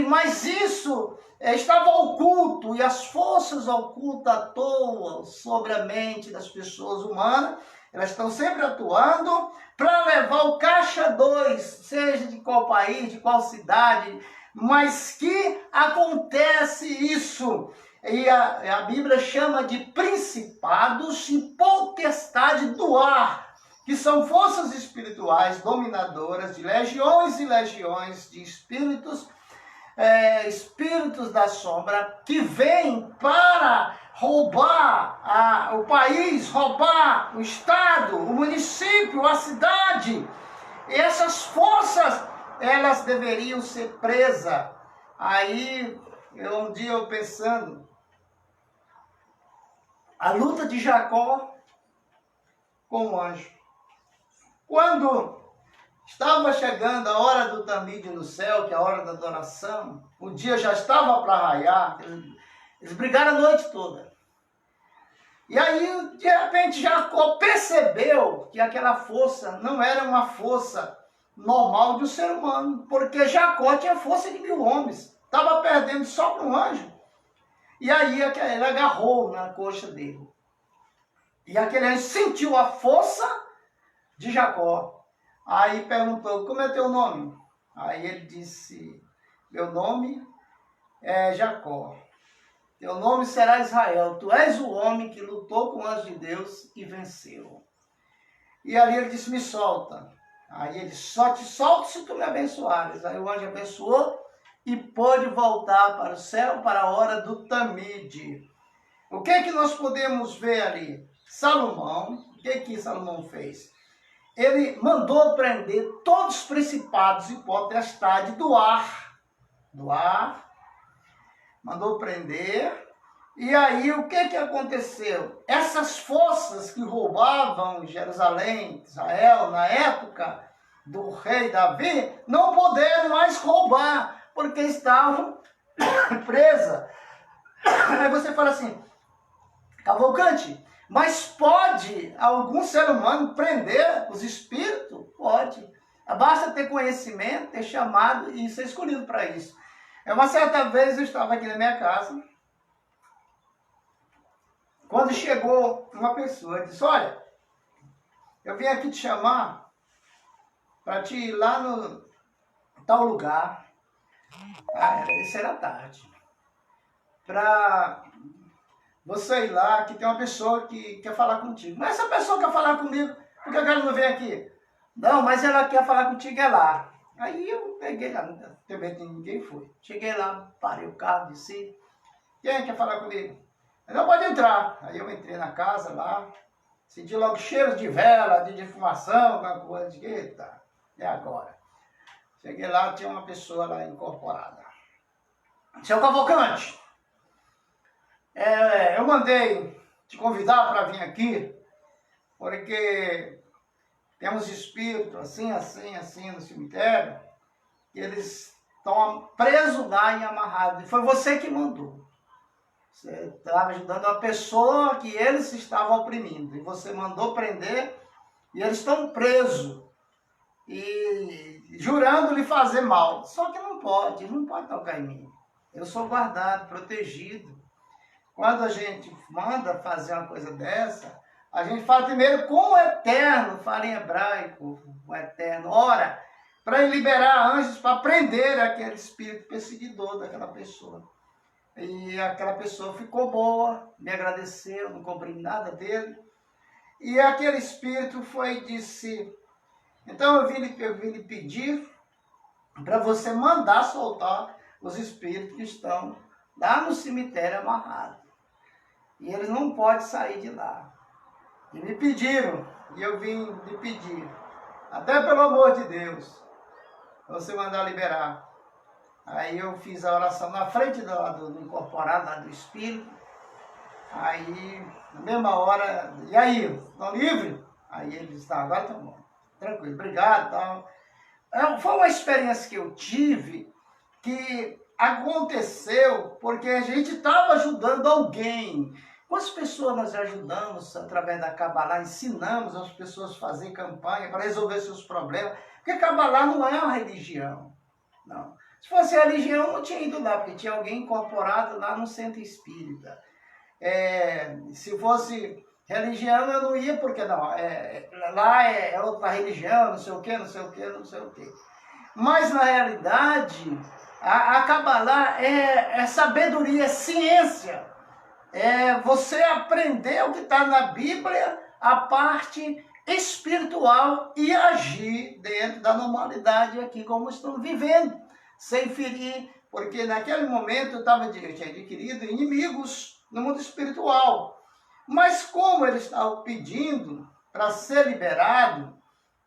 Mas isso estava oculto, e as forças ocultas atuam sobre a mente das pessoas humanas. Elas estão sempre atuando para levar o caixa 2, seja de qual país, de qual cidade, mas que acontece isso. E a Bíblia chama de principados e potestade do ar, que são forças espirituais dominadoras de legiões e legiões de espíritos, espíritos da sombra, que vêm para roubar o país, roubar o estado, o município, a cidade. E essas forças, elas deveriam ser presas. Aí, um dia eu pensando, a luta de Jacó com o anjo. Quando estava chegando a hora do tamide no céu, que é a hora da adoração, o dia já estava para raiar, eles brigaram a noite toda. E aí, de repente, Jacó percebeu que aquela força não era uma força normal de um ser humano, porque Jacó tinha força de 1000 homens, estava perdendo só para um anjo. E aí ele agarrou na coxa dele. E aquele anjo sentiu a força de Jacó. Aí perguntou, como é teu nome? Aí ele disse, meu nome Jacó. Teu nome será Israel. Tu és o homem que lutou com o anjo de Deus e venceu. E ali ele disse, me solta. Aí ele, só te solto se tu me abençoares. Aí o anjo abençoou e pôde voltar para o céu para a hora do Tamide. O que é que nós podemos ver ali? Salomão, o que é que Salomão fez? Ele mandou prender todos os principados e potestades do ar. Mandou prender. E aí o que que aconteceu? Essas forças que roubavam Jerusalém, Israel, na época do rei Davi, não puderam mais roubar, porque estavam presas. Aí você fala assim, Cavalcante, mas pode algum ser humano prender os espíritos? Pode. Basta ter conhecimento, ter chamado e ser escolhido para isso. Uma certa vez eu estava aqui na minha casa, quando chegou uma pessoa e disse, olha, eu vim aqui te chamar para te ir lá no tal lugar, isso era tarde, para você ir lá, que tem uma pessoa que quer falar contigo. Mas essa pessoa quer falar comigo, por que ela não vem aqui? Não, mas ela quer falar contigo é lá. Aí eu peguei lá, também ninguém foi. Cheguei lá, parei o carro, desci. Quem quer falar comigo? Não pode entrar. Aí eu entrei na casa lá, senti logo cheiro de vela, de defumação, uma coisa de eita, e agora? Cheguei lá, tinha uma pessoa lá incorporada. Seu Cavalcante, eu mandei te convidar para vir aqui, porque temos espíritos assim, assim, assim no cemitério, e eles estão presos lá e amarrados. E foi você que mandou. Você estava ajudando uma pessoa que eles estavam oprimindo. E você mandou prender e eles estão presos. E jurando lhe fazer mal. Só que não pode tocar em mim. Eu sou guardado, protegido. Quando a gente manda fazer uma coisa dessa, a gente fala primeiro com o Eterno, fala em hebraico, o Eterno, ora, para liberar anjos para prender aquele espírito perseguidor daquela pessoa. E aquela pessoa ficou boa, me agradeceu, não cobrei nada dele. E aquele espírito foi e disse, então eu vim lhe pedir para você mandar soltar os espíritos que estão lá no cemitério amarrados. E eles não podem sair de lá. E me pediram, e eu vim lhe pedir, até pelo amor de Deus, para você mandar liberar. Aí eu fiz a oração na frente do incorporado, lá do espírito. Aí, na mesma hora, e aí, estão livres? Aí ele disse, tá, agora tá bom, tranquilo, obrigado. Tal. Foi uma experiência que eu tive, que aconteceu porque a gente estava ajudando alguém. Quantas pessoas nós ajudamos através da Kabbalah, ensinamos as pessoas a fazer campanha para resolver seus problemas, porque Kabbalah não é uma religião, não. Se fosse religião, eu não tinha ido lá, porque tinha alguém incorporado lá no centro espírita. Se fosse religião, eu não ia, porque não, lá é outra religião, não sei o quê, não sei o quê, não sei o quê. Mas, na realidade, a Kabbalah é sabedoria, é ciência. É você aprender o que está na Bíblia, a parte espiritual e agir dentro da normalidade aqui, como estamos vivendo. Sem ferir, porque naquele momento eu tinha adquirido inimigos no mundo espiritual. Mas como eles estavam pedindo para ser liberado,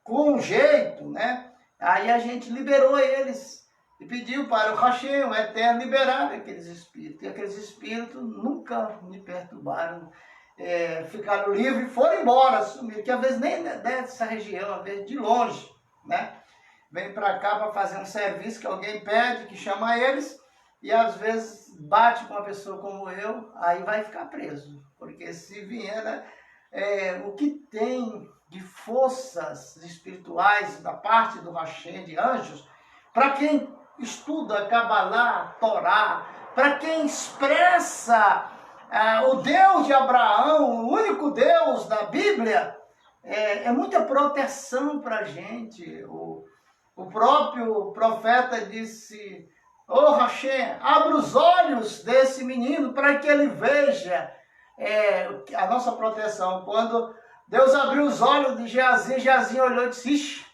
com jeito, né? Aí a gente liberou eles e pediu para o Hashem, o Eterno, liberar aqueles espíritos. E aqueles espíritos nunca me perturbaram, ficaram livres e foram embora, sumiram, que às vezes nem dessa região, às vezes de longe, né? Vem para cá para fazer um serviço que alguém pede, que chama eles, e às vezes bate com uma pessoa como eu, aí vai ficar preso. Porque se vier, né, o que tem de forças espirituais da parte do Hashem, de anjos, para quem estuda Kabbalah, Torá, para quem expressa o Deus de Abraão, o único Deus da Bíblia, é muita proteção para a gente. O próprio profeta disse, Ô Hashem, abre os olhos desse menino para que ele veja a nossa proteção. Quando Deus abriu os olhos de Geazi, Geazi olhou e disse, ixi,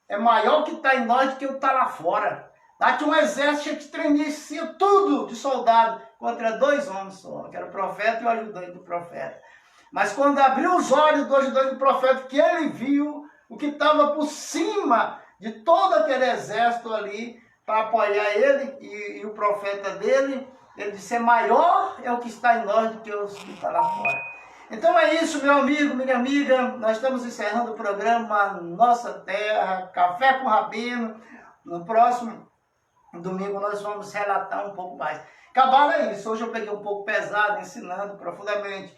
é maior que está em nós do que o que está lá fora. Dá-te um exército que treinicia tudo de soldado contra 2 homens só, que era o profeta e o ajudante do profeta. Mas quando abriu os olhos do ajudante do profeta, que ele viu o que estava por cima de todo aquele exército ali, para apoiar ele e o profeta dele, ele disse, maior é o que está em nós do que os que está lá fora. Então é isso, meu amigo, minha amiga, nós estamos encerrando o programa Nossa Terra, Café com Rabino. No próximo domingo nós vamos relatar um pouco mais. Acabaram é isso, hoje eu peguei um pouco pesado, ensinando profundamente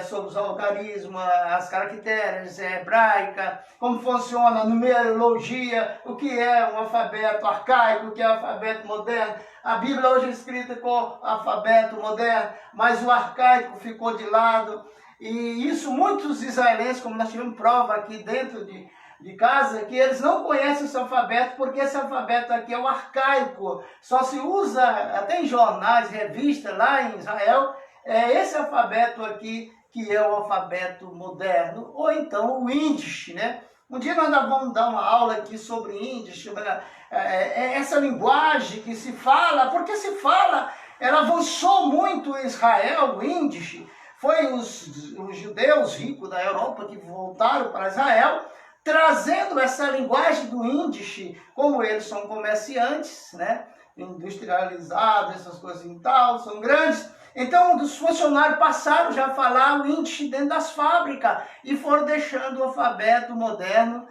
sobre os algarismos, as caracteres hebraicas, como funciona a numerologia, o que é um alfabeto arcaico, o que é um alfabeto moderno. A Bíblia hoje é escrita com alfabeto moderno, mas o arcaico ficou de lado. E isso muitos israelenses, como nós tivemos prova aqui dentro de casa, que eles não conhecem esse alfabeto, porque esse alfabeto aqui é o arcaico. Só se usa, até em jornais, revistas lá em Israel, esse alfabeto aqui, que é o alfabeto moderno, ou então o índice, né? Um dia nós vamos dar uma aula aqui sobre índice, essa linguagem que se fala, porque se fala, ela avançou muito em Israel, o índice. Foi os judeus ricos da Europa que voltaram para Israel, trazendo essa linguagem do índice, como eles são comerciantes, né? Industrializados, essas coisas e tal, são grandes. Então, os funcionários passaram já a falar o índice dentro das fábricas e foram deixando o alfabeto moderno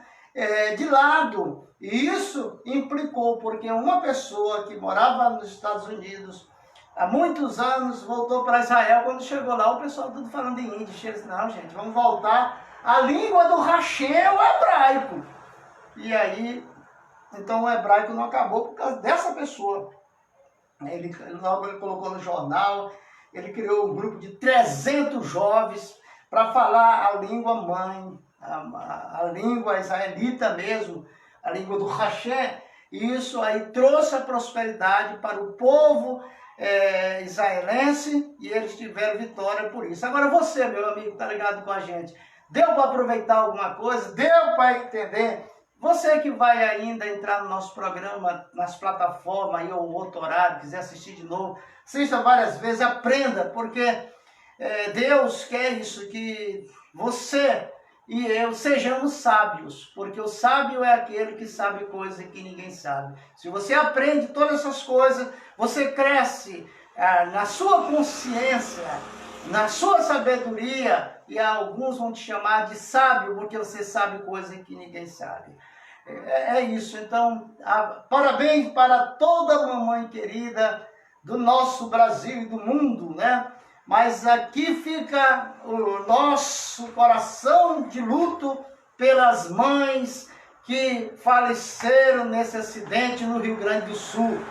de lado. E isso implicou, porque uma pessoa que morava nos Estados Unidos há muitos anos voltou para Israel. Quando chegou lá, o pessoal tudo falando em índice. Eles não, gente, vamos voltar à língua do Hashem, o hebraico. E aí, então o hebraico não acabou por causa dessa pessoa. Ele colocou no jornal. Ele criou um grupo de 300 jovens para falar a língua mãe, a língua israelita mesmo, a língua do Hashem. E isso aí trouxe a prosperidade para o povo israelense e eles tiveram vitória por isso. Agora você, meu amigo, está ligado com a gente, deu para aproveitar alguma coisa? Deu para entender? Você que vai ainda entrar no nosso programa, nas plataformas aí, ou outro horário, quiser assistir de novo, assista várias vezes, aprenda, porque Deus quer isso, que você e eu sejamos sábios, porque o sábio é aquele que sabe coisa que ninguém sabe. Se você aprende todas essas coisas, você cresce na sua consciência, na sua sabedoria, e alguns vão te chamar de sábio, porque você sabe coisa que ninguém sabe. É isso, então, parabéns para toda mamãe querida do nosso Brasil e do mundo, né? Mas aqui fica o nosso coração de luto pelas mães que faleceram nesse acidente no Rio Grande do Sul.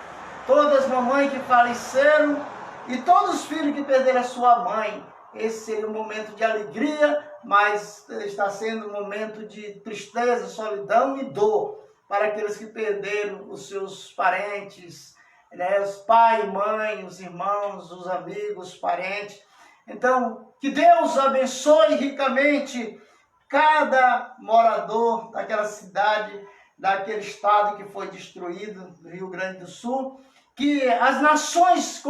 Todas as mamães que faleceram e todos os filhos que perderam a sua mãe. Esse seria um momento de alegria, mas está sendo um momento de tristeza, solidão e dor para aqueles que perderam os seus parentes, né? Os pai, mãe, os irmãos, os amigos, os parentes. Então, que Deus abençoe ricamente cada morador daquela cidade, daquele estado que foi destruído, do Rio Grande do Sul. Que as nações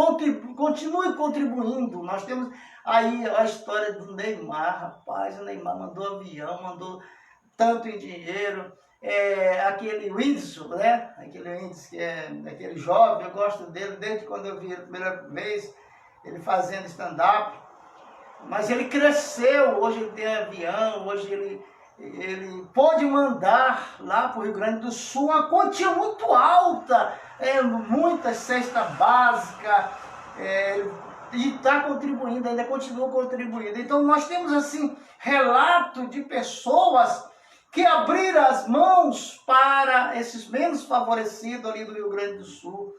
continuem contribuindo. Nós temos aí a história do Neymar, rapaz. O Neymar mandou avião, mandou tanto em dinheiro. Aquele Whindersson, né? Aquele Whindersson, que é aquele jovem, eu gosto dele desde quando eu vi a primeira vez ele fazendo stand-up. Mas ele cresceu, hoje ele tem avião, hoje ele pode mandar lá para o Rio Grande do Sul uma quantia muito alta, muita cesta básica, e está contribuindo, ainda continua contribuindo. Então nós temos assim relato de pessoas que abriram as mãos para esses menos favorecidos ali do Rio Grande do Sul,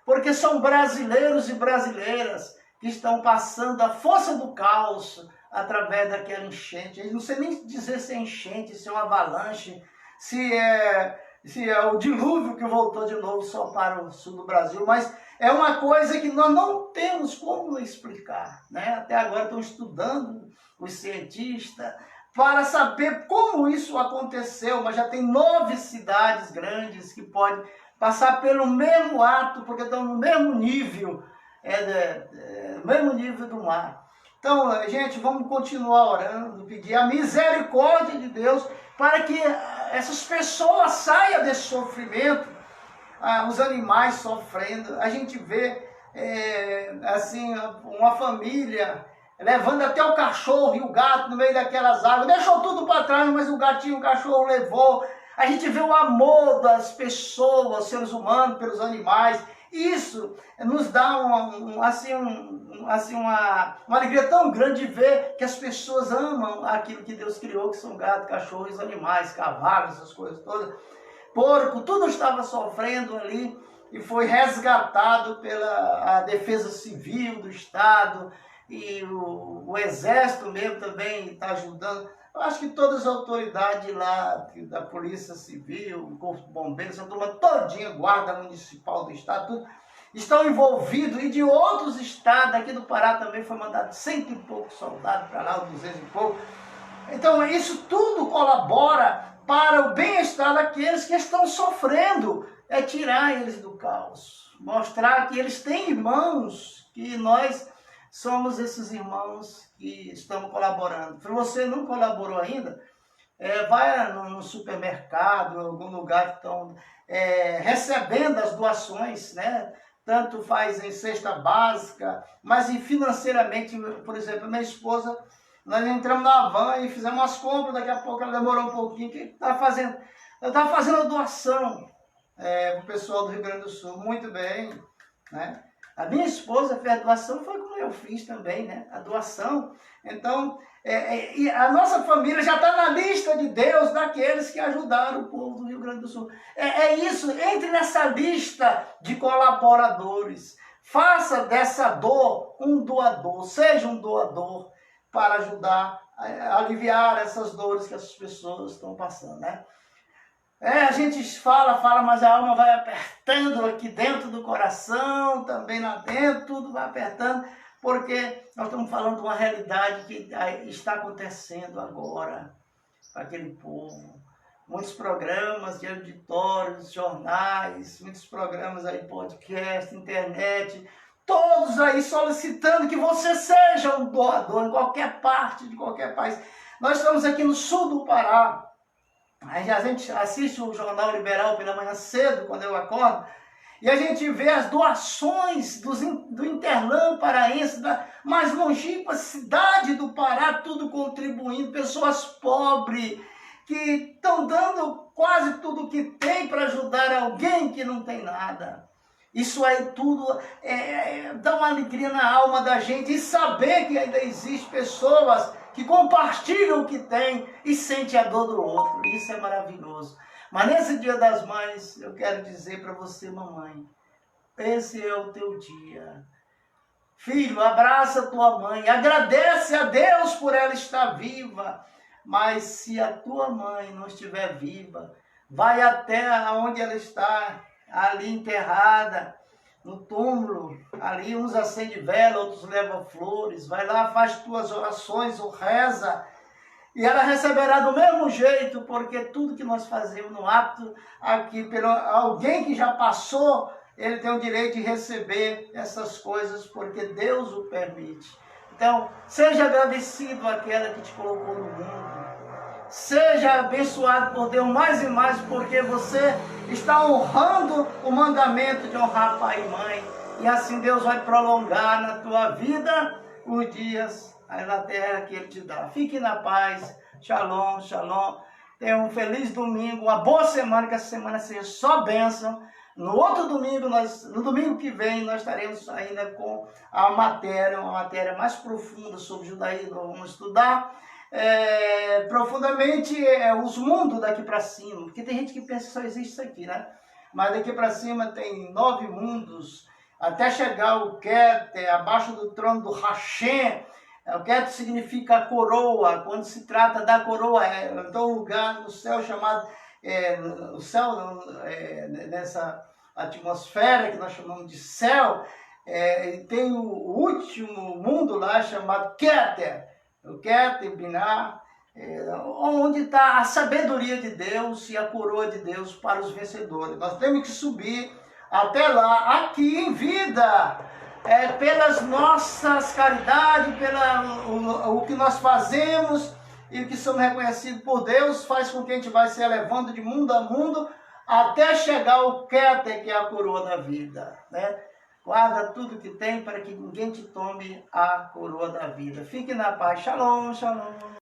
porque são brasileiros e brasileiras que estão passando a força do caos através daquela enchente. Eu não sei nem dizer se é enchente, se é uma avalanche, se é se é o dilúvio que voltou de novo só para o sul do Brasil, mas é uma coisa que nós não temos como explicar, né? Até agora estão estudando os cientistas para saber como isso aconteceu, mas já tem 9 cidades grandes que podem passar pelo mesmo ato, porque estão no mesmo nível, mesmo nível do mar. Então, gente, vamos continuar orando, pedir a misericórdia de Deus para que essas pessoas saiam desse sofrimento, os animais sofrendo. A gente vê, assim, uma família levando até o cachorro e o gato no meio daquelas águas, deixou tudo para trás, mas o gatinho, o cachorro levou. A gente vê o amor das pessoas, seres humanos, pelos animais. Isso nos dá uma alegria tão grande de ver que as pessoas amam aquilo que Deus criou, que são gato, cachorro, os animais, cavalos, essas coisas todas. Porco, tudo estava sofrendo ali e foi resgatado pela defesa civil do Estado, e o Exército mesmo também está ajudando. Eu acho que todas as autoridades lá, da Polícia Civil, o Corpo de Bombeiros, a turma todinha, Guarda Municipal do Estado, tudo, estão envolvidos, e de outros estados, aqui do Pará também foi mandado 100 e poucos soldados para lá, 200 e pouco. Então isso tudo colabora para o bem-estar daqueles que estão sofrendo, é tirar eles do caos, mostrar que eles têm irmãos, que nós somos esses irmãos que estamos colaborando. Se você não colaborou ainda, vai no supermercado, em algum lugar que estão recebendo as doações, né? Tanto faz em cesta básica, mas financeiramente, por exemplo, minha esposa, nós entramos na van e fizemos umas compras, daqui a pouco ela demorou um pouquinho, que estava fazendo? Eu estava fazendo a doação para o pessoal do Rio Grande do Sul, muito bem, né? A minha esposa fez a doação, foi como eu fiz também, né? A doação. Então, e a nossa família já está na lista de Deus daqueles que ajudaram o povo do Rio Grande do Sul. Isso, entre nessa lista de colaboradores. Faça dessa dor um doador, seja um doador para ajudar a aliviar essas dores que essas pessoas estão passando, né? A gente fala, mas a alma vai apertando aqui dentro do coração, também lá dentro, tudo vai apertando, porque nós estamos falando de uma realidade que está acontecendo agora para aquele povo. Muitos programas de auditórios, jornais, muitos programas aí, podcast, internet, todos aí solicitando que você seja um doador em qualquer parte, de qualquer país. Nós estamos aqui no sul do Pará. A gente assiste o Jornal Liberal pela manhã cedo, quando eu acordo, e a gente vê as doações do Interlã paraense, da mais longínqua cidade do Pará, tudo contribuindo, pessoas pobres, que estão dando quase tudo o que tem para ajudar alguém que não tem nada. Isso aí tudo dá uma alegria na alma da gente, e saber que ainda existem pessoas que compartilham o que tem e sentem a dor do outro. Isso é maravilhoso. Mas nesse Dia das Mães, eu quero dizer para você, mamãe, esse é o teu dia. Filho, abraça a tua mãe, agradece a Deus por ela estar viva. Mas se a tua mãe não estiver viva, vai até onde ela está, ali enterrada, no túmulo, ali uns acendem vela, outros levam flores, vai lá, faz tuas orações ou reza, e ela receberá do mesmo jeito, porque tudo que nós fazemos no ato aqui, pelo alguém que já passou, ele tem o direito de receber essas coisas, porque Deus o permite. Então, seja agradecido àquela que te colocou no mundo. Seja abençoado por Deus mais e mais, porque você está honrando o mandamento de honrar pai e mãe. E assim Deus vai prolongar na tua vida os dias aí na terra que Ele te dá. Fique na paz. Shalom, shalom. Tenha um feliz domingo, uma boa semana, que essa semana seja só bênção. No outro domingo, no domingo que vem, nós estaremos ainda com uma matéria mais profunda sobre judaísmo. Vamos estudar profundamente os mundos daqui para cima, porque tem gente que pensa que só existe isso aqui, né? Mas daqui para cima tem 9 mundos, até chegar o Keter, abaixo do trono do Hashem. O Keter significa coroa. Quando se trata da coroa, então um lugar no céu chamado no céu, nessa atmosfera que nós chamamos de céu, tem o último mundo lá chamado Keter, o Keter Binah, onde está a sabedoria de Deus e a coroa de Deus para os vencedores. Nós temos que subir até lá, aqui em vida, pelas nossas caridades, o que nós fazemos e o que somos reconhecidos por Deus, faz com que a gente vai se elevando de mundo a mundo, até chegar ao Keter, que é a coroa da vida, né? Guarda tudo que tem para que ninguém te tome a coroa da vida. Fique na paz. Shalom, shalom.